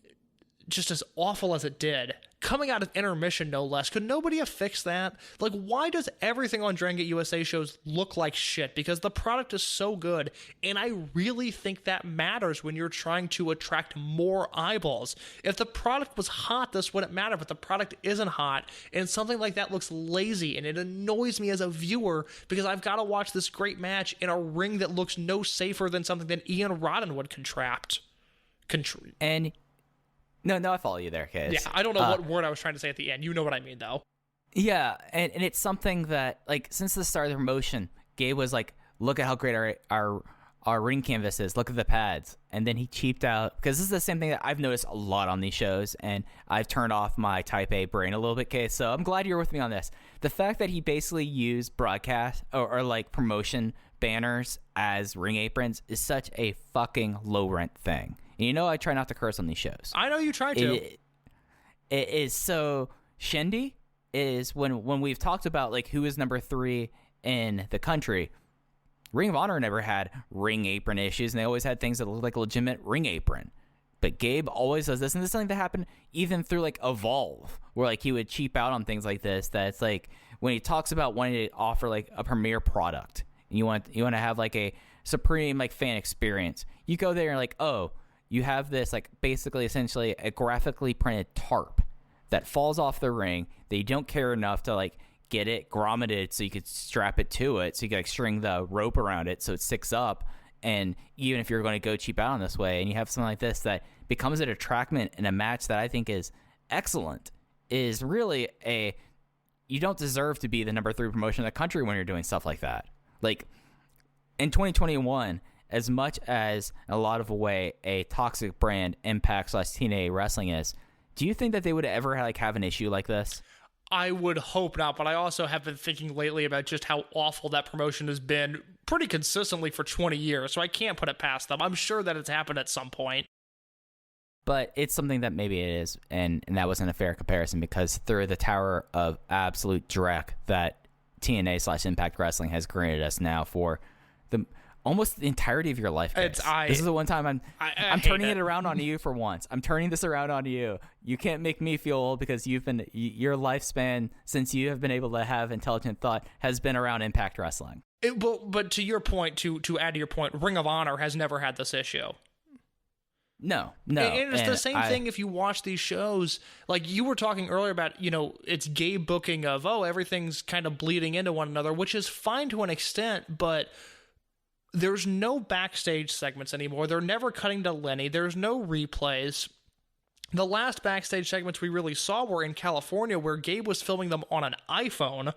just as awful as it did, coming out of intermission no less, could nobody have fixed that? Like, why does everything on Dragon Gate USA shows look like shit? Because the product is so good, and I really think that matters when you're trying to attract more eyeballs. If the product was hot, this wouldn't matter, but the product isn't hot, and something like that looks lazy, and it annoys me as a viewer because I've got to watch this great match in a ring that looks no safer than something that Ian Rodden would contract. And No, I follow you there, Kaz. Yeah, I don't know what word I was trying to say at the end. You know what I mean, though. Yeah, and it's something that, like, since the start of the promotion, Gabe was like, look at how great our ring canvas is. Look at the pads. And then he cheaped out, because this is the same thing that I've noticed a lot on these shows, and I've turned off my Type A brain a little bit, Kaz. So I'm glad you're with me on this. The fact that he basically used broadcast or like promotion banners as ring aprons is such a fucking low rent thing. And you know I try not to curse on these shows. I know you try to. It is so shindy is when we've talked about like who is number 3 in the country. Ring of Honor never had ring apron issues, and they always had things that looked like a legitimate ring apron. But Gabe always does this, and this is something that happened even through like Evolve, where like he would cheap out on things like this. That's like when he talks about wanting to offer like a premier product, and you want to have like a supreme like fan experience. You go there and like, oh, you have this, like, basically, essentially, a graphically printed tarp that falls off the ring that you don't care enough to, like, get it grommeted so you could strap it to it, so you could, like, string the rope around it so it sticks up. And even if you're going to go cheap out on this way, and you have something like this that becomes a detractment in a match that I think is excellent, is really you don't deserve to be the number 3 promotion in the country when you're doing stuff like that. Like, in 2021... as much as a lot of a way a toxic brand Impact / TNA Wrestling is, do you think that they would ever like have an issue like this? I would hope not, but I also have been thinking lately about just how awful that promotion has been pretty consistently for 20 years, so I can't put it past them. I'm sure that it's happened at some point. But it's something that maybe it is, and that wasn't a fair comparison because through the tower of absolute dreck that TNA/Impact Wrestling has granted us now for almost the entirety of your life. This is the one time I'm turning it around on you for once. I'm turning this around on you. You can't make me feel old because your lifespan since you have been able to have intelligent thought has been around Impact Wrestling. But to your point, to add to your point, Ring of Honor has never had this issue. No. And it's the same thing if you watch these shows. Like you were talking earlier about, it's Gabe booking of, everything's kind of bleeding into one another, which is fine to an extent, but there's no backstage segments anymore. They're never cutting to Lenny. There's no replays. The last backstage segments we really saw were in California where Gabe was filming them on an iPhone,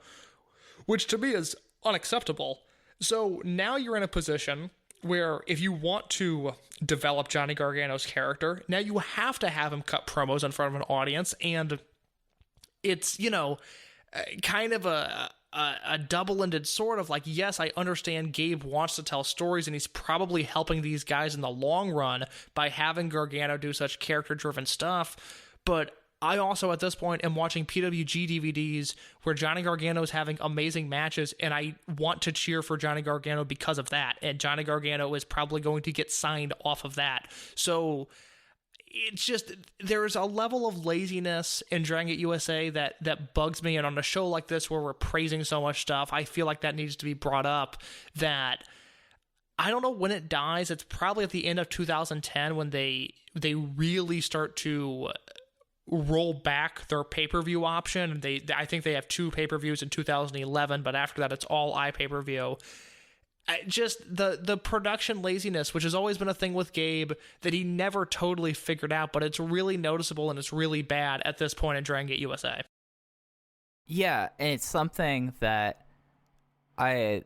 which to me is unacceptable. So now you're in a position where if you want to develop Johnny Gargano's character, now you have to have him cut promos in front of an audience, and it's, kind of a double-ended sword of like, yes, I understand Gabe wants to tell stories and he's probably helping these guys in the long run by having Gargano do such character-driven stuff, but I also at this point am watching PWG DVDs where Johnny Gargano is having amazing matches and I want to cheer for Johnny Gargano because of that, and Johnny Gargano is probably going to get signed off of that. So it's just, there's a level of laziness in Dragon Gate USA that bugs me, and on a show like this where we're praising so much stuff, I feel like that needs to be brought up. That I don't know when it dies. It's probably at the end of 2010 when they really start to roll back their pay-per-view option. And I think they have 2 pay-per-views in 2011, but after that it's all iPay-per-view. Just the production laziness, which has always been a thing with Gabe that he never totally figured out, but it's really noticeable and it's really bad at this point in Dragon Gate USA. Yeah, and it's something that my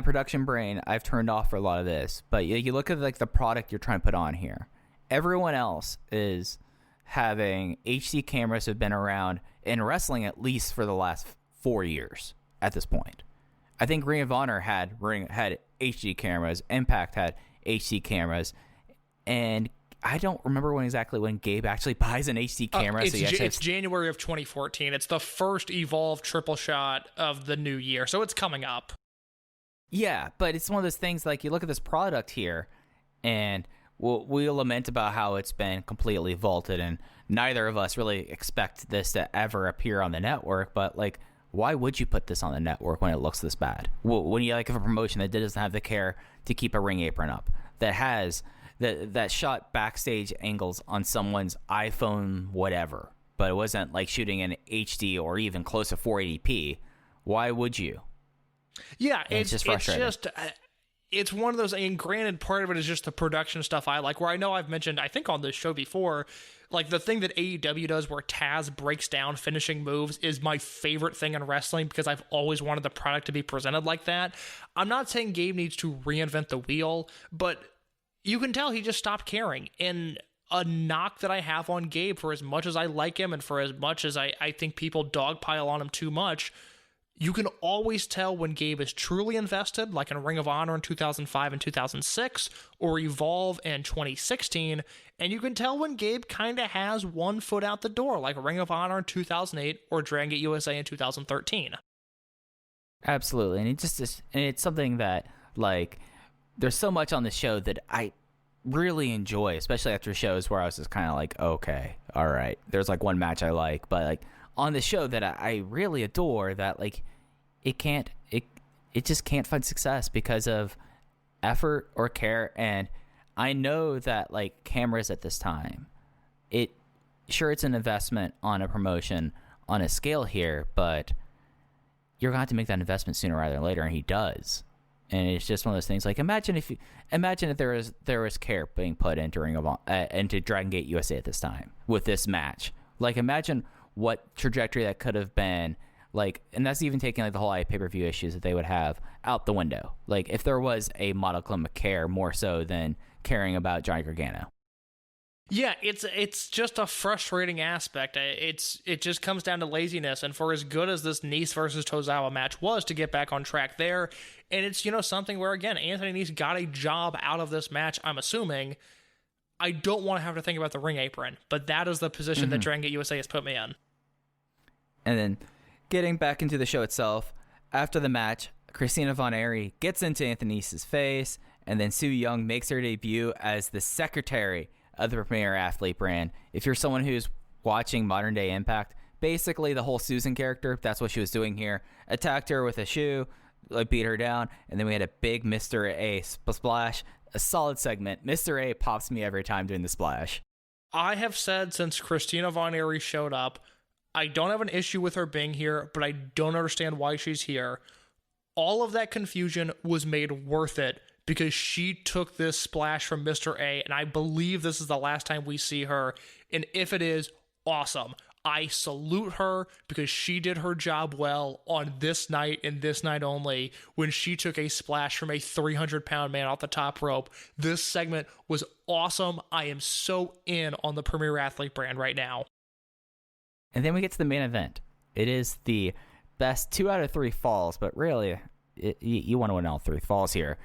production brain, I've turned off for a lot of this. But you look at like the product you're trying to put on here. Everyone else is having HD cameras have been around in wrestling at least for the last 4 years at this point. I think Ring of Honor had HD cameras. Impact had HD cameras, and I don't remember when Gabe actually buys an HD camera. It's January of 2014. It's the first Evolve triple shot of the new year, so it's coming up. Yeah, but it's one of those things like you look at this product here, and we'll lament about how it's been completely vaulted, and neither of us really expect this to ever appear on the network, but like, why would you put this on the network when it looks this bad? When you like have a promotion that doesn't have the care to keep a ring apron up, that has that shot backstage angles on someone's iPhone, whatever, but it wasn't like shooting in HD or even close to 480p. Why would you? Yeah, it's just frustrating. It's one of those, and granted, part of it is just the production stuff I like, where I know I've mentioned, I think on this show before, like the thing that AEW does where Taz breaks down finishing moves is my favorite thing in wrestling because I've always wanted the product to be presented like that. I'm not saying Gabe needs to reinvent the wheel, but you can tell he just stopped caring. And a knock that I have on Gabe, for as much as I like him and for as much as I think people dogpile on him too much, you can always tell when Gabe is truly invested, like in Ring of Honor in 2005 and 2006, or Evolve in 2016, and you can tell when Gabe kind of has one foot out the door, like Ring of Honor in 2008 or Dragon Gate USA in 2013. Absolutely, and it's something that, like, there's so much on the show that I really enjoy, especially after shows where I was just kind of like, okay, all right, there's like one match I like, but like, on the show that I really adore, that like it just can't find success because of effort or care. And I know that like cameras at this time, it's an investment on a promotion on a scale here, but you're going to have to make that investment sooner rather than later, and he does. And it's just one of those things. Like imagine if there was care being put into Dragon Gate USA at this time with this match. Like imagine what trajectory that could have been, like, and that's even taking like the whole pay-per-view issues that they would have out the window. Like if there was a modicum of care more so than caring about Johnny Gargano. Yeah, it's just a frustrating aspect. It just comes down to laziness. And for as good as this Nese versus Tozawa match was to get back on track there, and it's something where again Anthony Nese got a job out of this match. I'm assuming. I don't want to have to think about the ring apron, but that is the position that Dragon Gate USA has put me in. And then getting back into the show itself, after the match, Christina Von Eerie gets into Anthony Nese's face, and then Su Yung makes her debut as the secretary of the Premier Athlete brand. If you're someone who's watching Modern Day Impact, basically the whole Susan character, that's what she was doing here. Attacked her with a shoe, beat her down, and then we had a big Mr. A splash. A solid segment. Mr. A pops me every time doing the splash. I have said since Christina Von Eerie showed up, I don't have an issue with her being here, but I don't understand why she's here. All of that confusion was made worth it because she took this splash from Mr. A, and I believe this is the last time we see her, and if it is, awesome. I salute her because she did her job well on this night and this night only when she took a splash from a 300-pound man off the top rope. This segment was awesome. I am so in on the Premier Athlete brand right now. And then we get to the main event. It is the best 2 out of 3 falls, but really, you want to win all 3 falls here.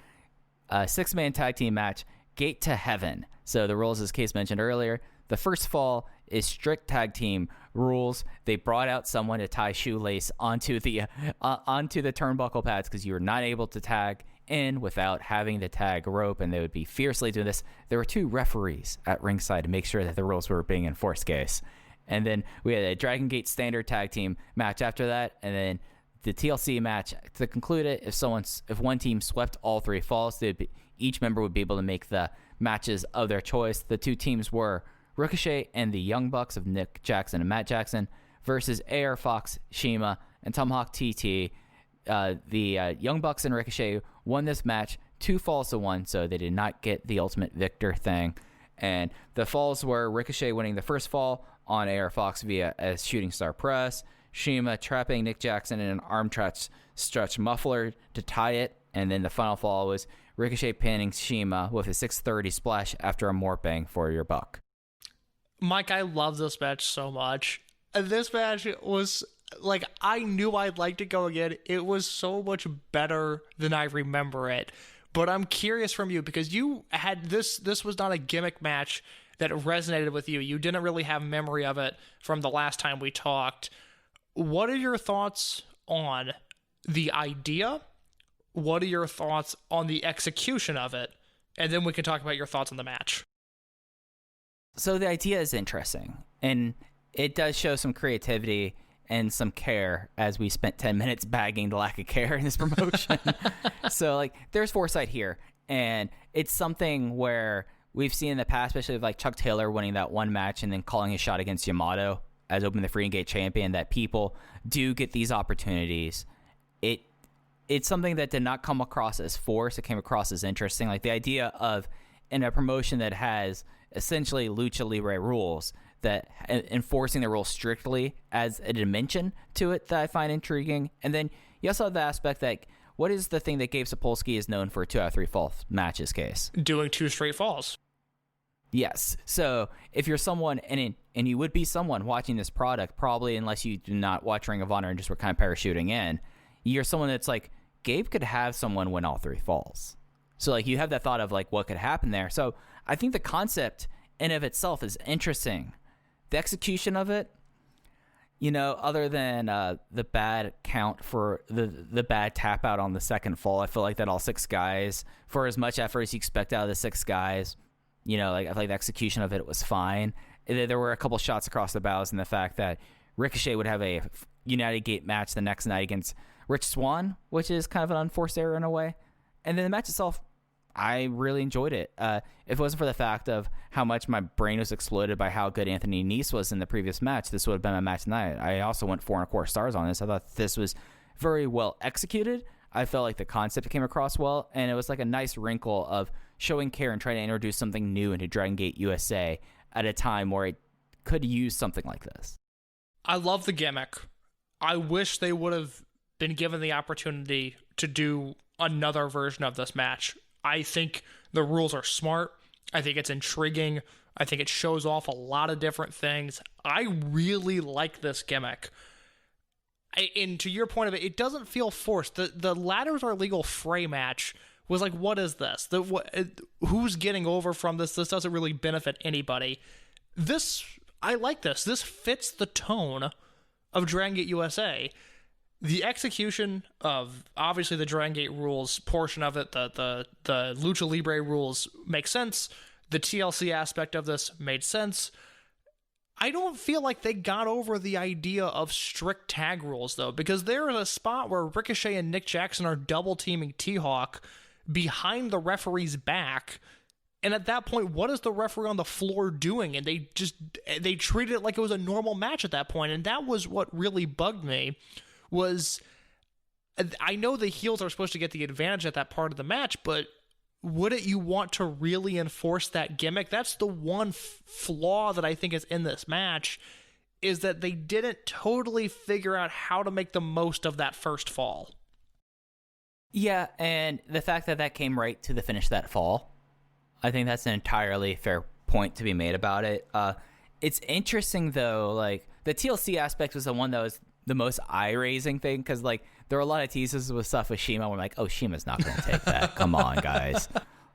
A 6-man tag team match, Gate to Heaven. So the rules, as Case mentioned earlier, the first fall is strict tag team rules. They brought out someone to tie shoelace onto the turnbuckle pads because you were not able to tag in without having the tag rope, and they would be fiercely doing this. There were 2 referees at ringside to make sure that the rules were being enforced, Case. And then we had a Dragon Gate standard tag team match after that, and then the TLC match to conclude it. If one team swept all 3 falls, each member would be able to make the matches of their choice. The 2 teams were Ricochet and the Young Bucks of Nick Jackson and Matt Jackson versus AR Fox, CIMA, and Tomahawk TT. The Young Bucks and Ricochet won this match 2 falls to 1, so they did not get the ultimate victor thing. And the falls were Ricochet winning the first fall on AR Fox via a shooting star press, CIMA trapping Nick Jackson in an arm stretch muffler to tie it, and then the final fall was Ricochet pinning CIMA with a 630 splash after a more bang for your buck. Mike, I love this match so much. This match was, I knew I'd like to go again. It was so much better than I remember it. But I'm curious from you, because you had this was not a gimmick match that resonated with you. You didn't really have memory of it from the last time we talked. What are your thoughts on the idea? What are your thoughts on the execution of it? And then we can talk about your thoughts on the match. So the idea is interesting, and it does show some creativity and some care, as we spent 10 minutes bagging the lack of care in this promotion. So there's foresight here, and it's something where we've seen in the past, especially with Chuck Taylor winning that one match and then calling his shot against Yamato as Open the Free Gate champion, that people do get these opportunities. It's something that did not come across as forced. It came across as interesting. The idea of, in a promotion that has essentially lucha libre rules, that enforcing the rules strictly as a dimension to it that I find intriguing. And then you also have the aspect that, what is the thing that Gabe Sapolsky is known for 2 out of 3 fall matches, Case? Doing 2 straight falls. Yes. So if you're someone, and you would be someone watching this product, probably unless you do not watch Ring of Honor and just were kind of parachuting in, you're someone that's Gabe could have someone win all 3 falls. So you have that thought of what could happen there. So I think the concept in of itself is interesting. The execution of it, other than the bad count for the bad tap out on the second fall, I feel that all 6 guys, for as much effort as you expect out of the 6 guys, I feel the execution of it was fine. There were a couple shots across the bows, and the fact that Ricochet would have a United Gate match the next night against Rich Swann, which is kind of an unforced error in a way. And then the match itself, I really enjoyed it. If it wasn't for the fact of how much my brain was exploded by how good Anthony Nese was in the previous match, this would have been my match tonight. I also went 4.25 stars on this. I thought this was very well executed. I felt the concept came across well, and it was a nice wrinkle of showing care and trying to introduce something new into Dragon Gate USA at a time where it could use something like this. I love the gimmick. I wish they would have been given the opportunity to do another version of this match. I think the rules are smart. I think it's intriguing. I think it shows off a lot of different things. I really like this gimmick. And to your point of it, it doesn't feel forced. The ladders are legal fray match was like, what is this? Who's getting over from this? This doesn't really benefit anybody. I like this. This fits the tone of Dragon Gate USA. The execution of, obviously, the Dragon Gate rules portion of it, the Lucha Libre rules make sense. The TLC aspect of this made sense. I don't feel like they got over the idea of strict tag rules, though, because there is a spot where Ricochet and Nick Jackson are double-teaming T-Hawk behind the referee's back, and at that point, what is the referee on the floor doing? And they treated it like it was a normal match at that point, and that was what really bugged me, was I know the heels are supposed to get the advantage at that part of the match, but wouldn't you want to really enforce that gimmick? That's the one flaw that I think is in this match, is that they didn't totally figure out how to make the most of that first fall. Yeah, and the fact that came right to the finish of that fall, I think that's an entirely fair point to be made about it. It's interesting, though, like, the TLC aspect was the one that was the most eye-raising thing, because, like, there were a lot of teases with stuff with CIMA where I'm like, oh, CIMA's not going to take that. Come on, guys.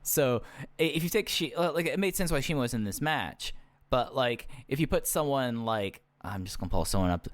So if you take like, it made sense why CIMA was in this match, but, like, if you put someone like, I'm just going to pull someone up,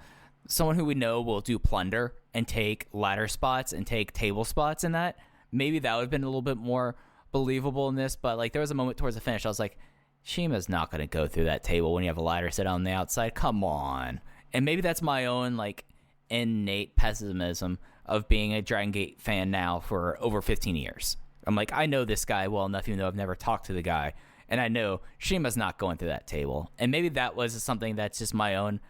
someone who we know will do plunder and take ladder spots and take table spots in that, maybe that would have been a little bit more believable in this. But, like, there was a moment towards the finish I was like, CIMA's not going to go through that table when you have a ladder set on the outside. Come on. And maybe that's my own, like, innate pessimism of being a Dragon Gate fan now for over 15 years. I'm like, I know this guy well enough, even though I've never talked to the guy, and I know CIMA's not going through that table. And maybe that was something that's just my own,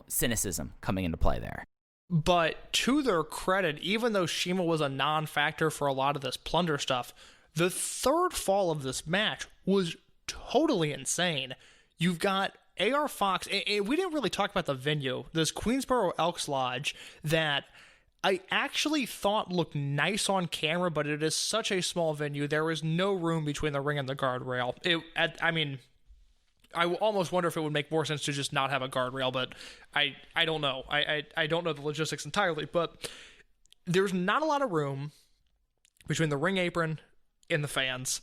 cynicism coming into play there. But to their credit, even though CIMA was a non-factor for a lot of this plunder stuff, the third fall of this match was totally insane. You've got AR Fox, and we didn't really talk about the venue, this Queensboro Elks Lodge that I actually thought looked nice on camera, but it is such a small venue. There is no room between the ring and the guardrail. I almost wonder if it would make more sense to just not have a guardrail, but I don't know. I don't know the logistics entirely, but there's not a lot of room between the ring apron and the fans.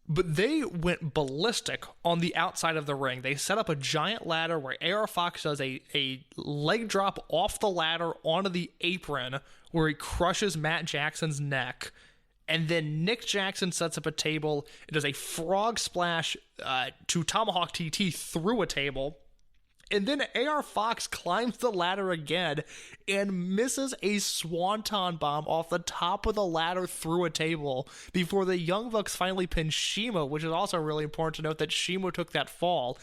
But they went ballistic on the outside of the ring. They set up a giant ladder where AR Fox does a leg drop off the ladder onto the apron where he crushes Matt Jackson's neck. And then Nick Jackson sets up a table. It does a frog splash to Tomahawk TT through a table. And then AR Fox climbs the ladder again and misses a swanton bomb off the top of the ladder through a table before the Young Bucks finally pin CIMA, which is also really important to note that CIMA took that fall.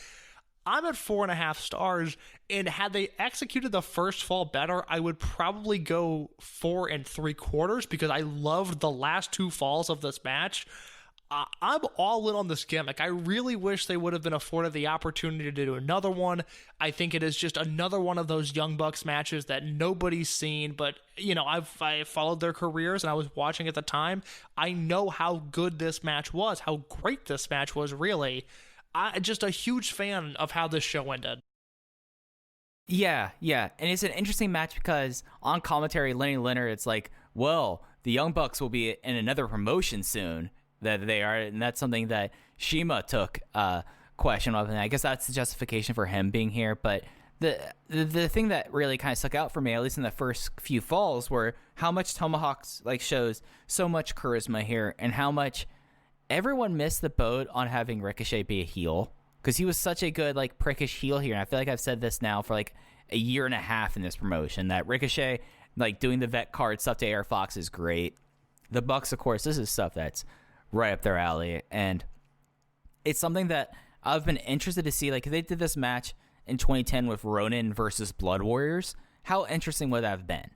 I'm at 4.5 stars, and had they executed the first fall better, I would probably go 4 3/4 because I loved the last two falls of this match. I'm all in on this gimmick. I really wish they would have been afforded the opportunity to do another one. I think it is just another one of those Young Bucks matches that nobody's seen, but, you know, I followed their careers and I was watching at the time. I know how good this match was, how great this match was, really. I'm just a huge fan of how this show ended. Yeah. And it's an interesting match because on commentary, Lenny Leonard, it's like, well, the Young Bucks will be in another promotion soon. That they are, and that's something that CIMA took question of, and I guess that's the justification for him being here. But the thing that really kind of stuck out for me, at least in the first few falls, were how much Tomahawks shows so much charisma here, and how much everyone missed the boat on having Ricochet be a heel, because he was such a good prickish heel here. And I feel like I've said this now for a year and a half in this promotion, that Ricochet doing the vet card stuff to AR Fox is great. The Bucks, of course, this is stuff that's right up their alley, and it's something that I've been interested to see. If they did this match in 2010 with Ronin versus Blood Warriors, how interesting would that have been?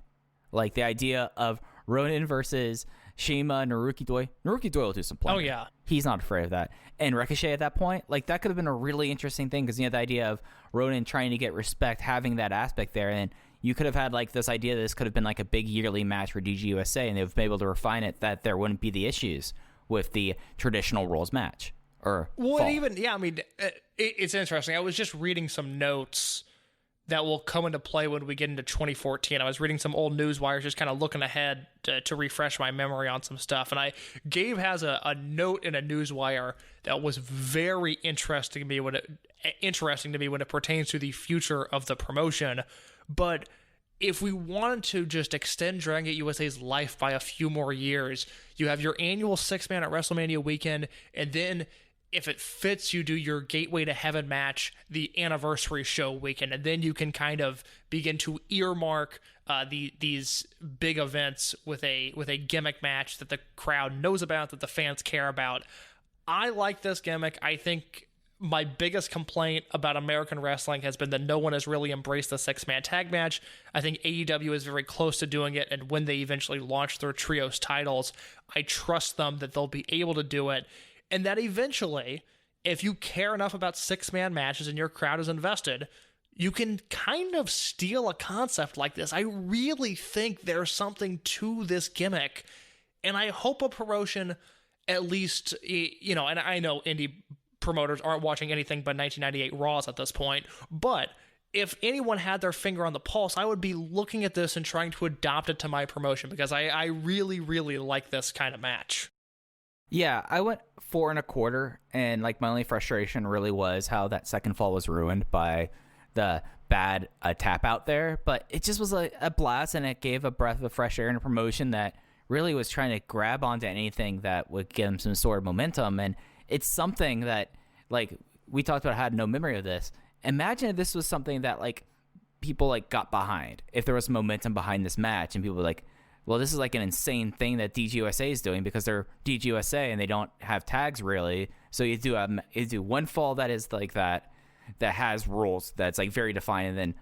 The idea of Ronin versus CIMA, Naruki Doi. Naruki Doi will do some plunder. Oh, yeah. He's not afraid of that. And Ricochet at that point, that could have been a really interesting thing, because the idea of Ronin trying to get respect, having that aspect there, and you could have had this idea that this could have been a big yearly match for DGUSA, and they've been able to refine it that there wouldn't be the issues with the traditional rules match. or Well, fall. It's interesting. I was just reading some notes that will come into play when we get into 2014. I was reading some old news wires, just kind of looking ahead to refresh my memory on some stuff. And Gabe has a note in a news wire that was very interesting to me when it pertains to the future of the promotion. But if we wanted to just extend Dragon Gate USA's life by a few more years, you have your annual 6-man at WrestleMania weekend, and then if it fits, you do your Gateway to Heaven match the anniversary show weekend, and then you can kind of begin to earmark these big events with a gimmick match that the crowd knows about, that the fans care about. I like this gimmick. I think my biggest complaint about American wrestling has been that no one has really embraced the 6-man tag match. I think AEW is very close to doing it, and when they eventually launch their trios titles, I trust them that they'll be able to do it. And that eventually, if you care enough about 6-man matches and your crowd is invested, you can kind of steal a concept like this. I really think there's something to this gimmick. And I hope a promotion, at least, and I know indie promoters aren't watching anything but 1998 Raws at this point, but if anyone had their finger on the pulse, I would be looking at this and trying to adopt it to my promotion, because I really, really like this kind of match. Yeah, I went 4 1/4, and like my only frustration really was how that second fall was ruined by the bad tap out there. But it just was a blast, and it gave a breath of fresh air in a promotion that really was trying to grab onto anything that would give them some sort of momentum. And it's something that, like, we talked about, had no memory of this. Imagine if this was something that like people like got behind. If there was momentum behind this match, and people were like, well, this is like an insane thing that DGUSA is doing, because they're DGUSA and they don't have tags really. So you do one fall that is like that has rules that's like very defined, and then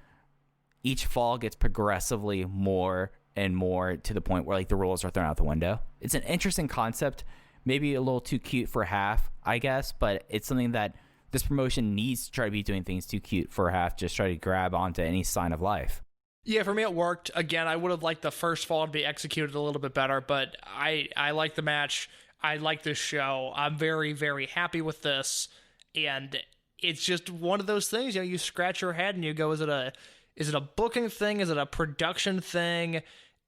each fall gets progressively more and more to the point where like the rules are thrown out the window. It's an interesting concept, maybe a little too cute for half, I guess, but it's something that this promotion needs to try to be doing things too cute for half, just try to grab onto any sign of life. Yeah, for me it worked. Again, I would have liked the first fall to be executed a little bit better, but I like the match. I like this show. I'm very, very happy with this, and it's just one of those things, you scratch your head and you go, is it a booking thing? Is it a production thing?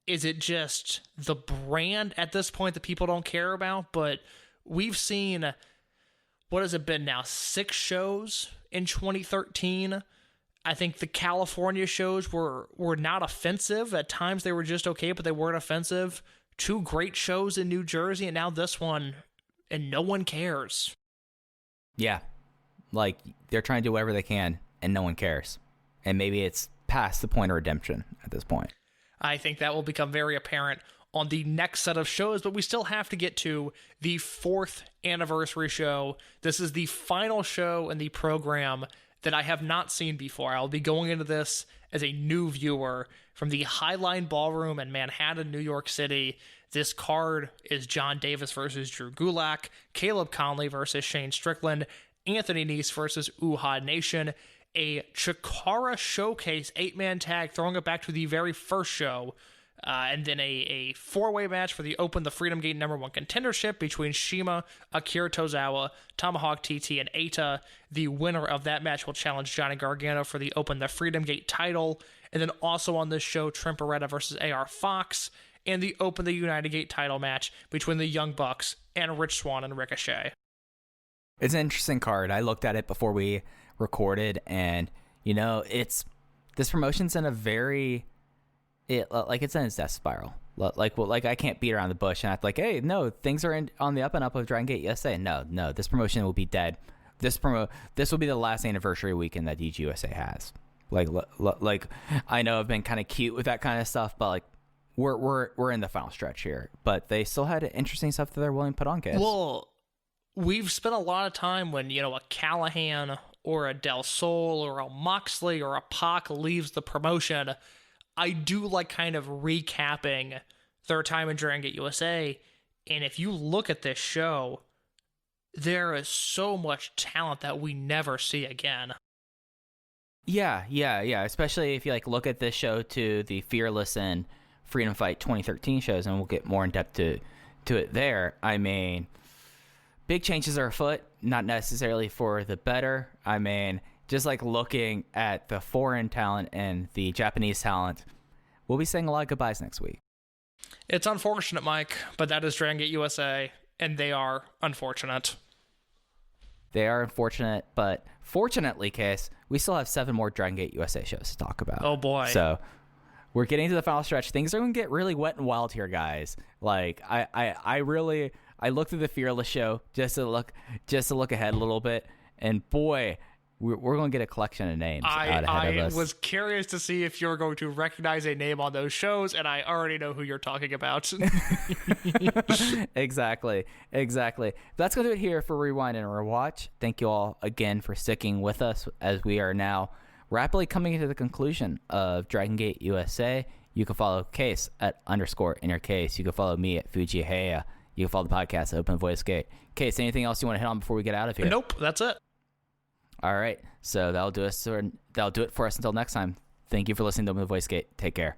Is it just the brand at this point that people don't care about? But we've seen, what has it been now, 6 shows in 2013. I think the California shows were not offensive. At times they were just okay, but they weren't offensive. 2 great shows in New Jersey, and now this one, and no one cares. Yeah, like they're trying to do whatever they can, and no one cares. And maybe it's past the point of redemption at this point. I think that will become very apparent on the next set of shows, but we still have to get to the 4th anniversary show. This is the final show in the program that I have not seen before. I'll be going into this as a new viewer from the Highline Ballroom in Manhattan, New York City. This card is Jon Davis versus Drew Gulak, Caleb Conley versus Shane Strickland, Anthony Nese versus Uhaa Nation, a Chikara Showcase 8-man tag, throwing it back to the very first show, and then a 4-way match for the Freedom Gate #1 contendership between CIMA, Akira Tozawa, Tomahawk TT, and Eita. The winner of that match will challenge Johnny Gargano for the Freedom Gate title. And then also on this show, Trent Beretta versus AR Fox, and the United Gate title match between the Young Bucks and Rich Swann and Ricochet. It's an interesting card. I looked at it before we recorded, and this promotion's in a very it's in its death spiral. Like I can't beat around the bush and act like, hey, no, things are on the up and up of Dragon Gate USA. No, this promotion will be dead. This will be the last anniversary weekend that DGUSA has. Like I know I've been kind of cute with that kind of stuff, but like we're in the final stretch here. But they still had interesting stuff that they're willing to put on, guys. Well, we've spent a lot of time when a Callahan or a Del Sol or a Moxley or a Pac leaves the promotion. I do like kind of recapping their time in Dragon Gate USA, and if you look at this show, there is so much talent that we never see again. Yeah. Especially if you look at this show to the Fearless and Freedom Fight 2013 shows, and we'll get more in depth to it there. I mean, big changes are afoot, not necessarily for the better. I mean, just like looking at the foreign talent and the Japanese talent, we'll be saying a lot of goodbyes next week. It's unfortunate, Mike, but that is Dragon Gate USA, and they are unfortunate. They are unfortunate, but fortunately, Case, we still have 7 more Dragon Gate USA shows to talk about. Oh, boy. So we're getting to the final stretch. Things are going to get really wet and wild here, guys. Like, I looked through the Fearless show just to look ahead a little bit, and boy, we're going to get a collection of names out ahead of us. I was curious to see if you were going to recognize a name on those shows, and I already know who you're talking about. Exactly. That's going to do it here for Rewind and Rewatch. Thank you all again for sticking with us as we are now rapidly coming into the conclusion of Dragon Gate USA. You can follow Case at _InnerCase. You can follow me at Fujiheya. You can follow the podcast at Open Voice Gate. Case, anything else you want to hit on before we get out of here? Nope, that's it. All right, so that'll do it for us until next time. Thank you for listening to Open Voice Gate. Take care.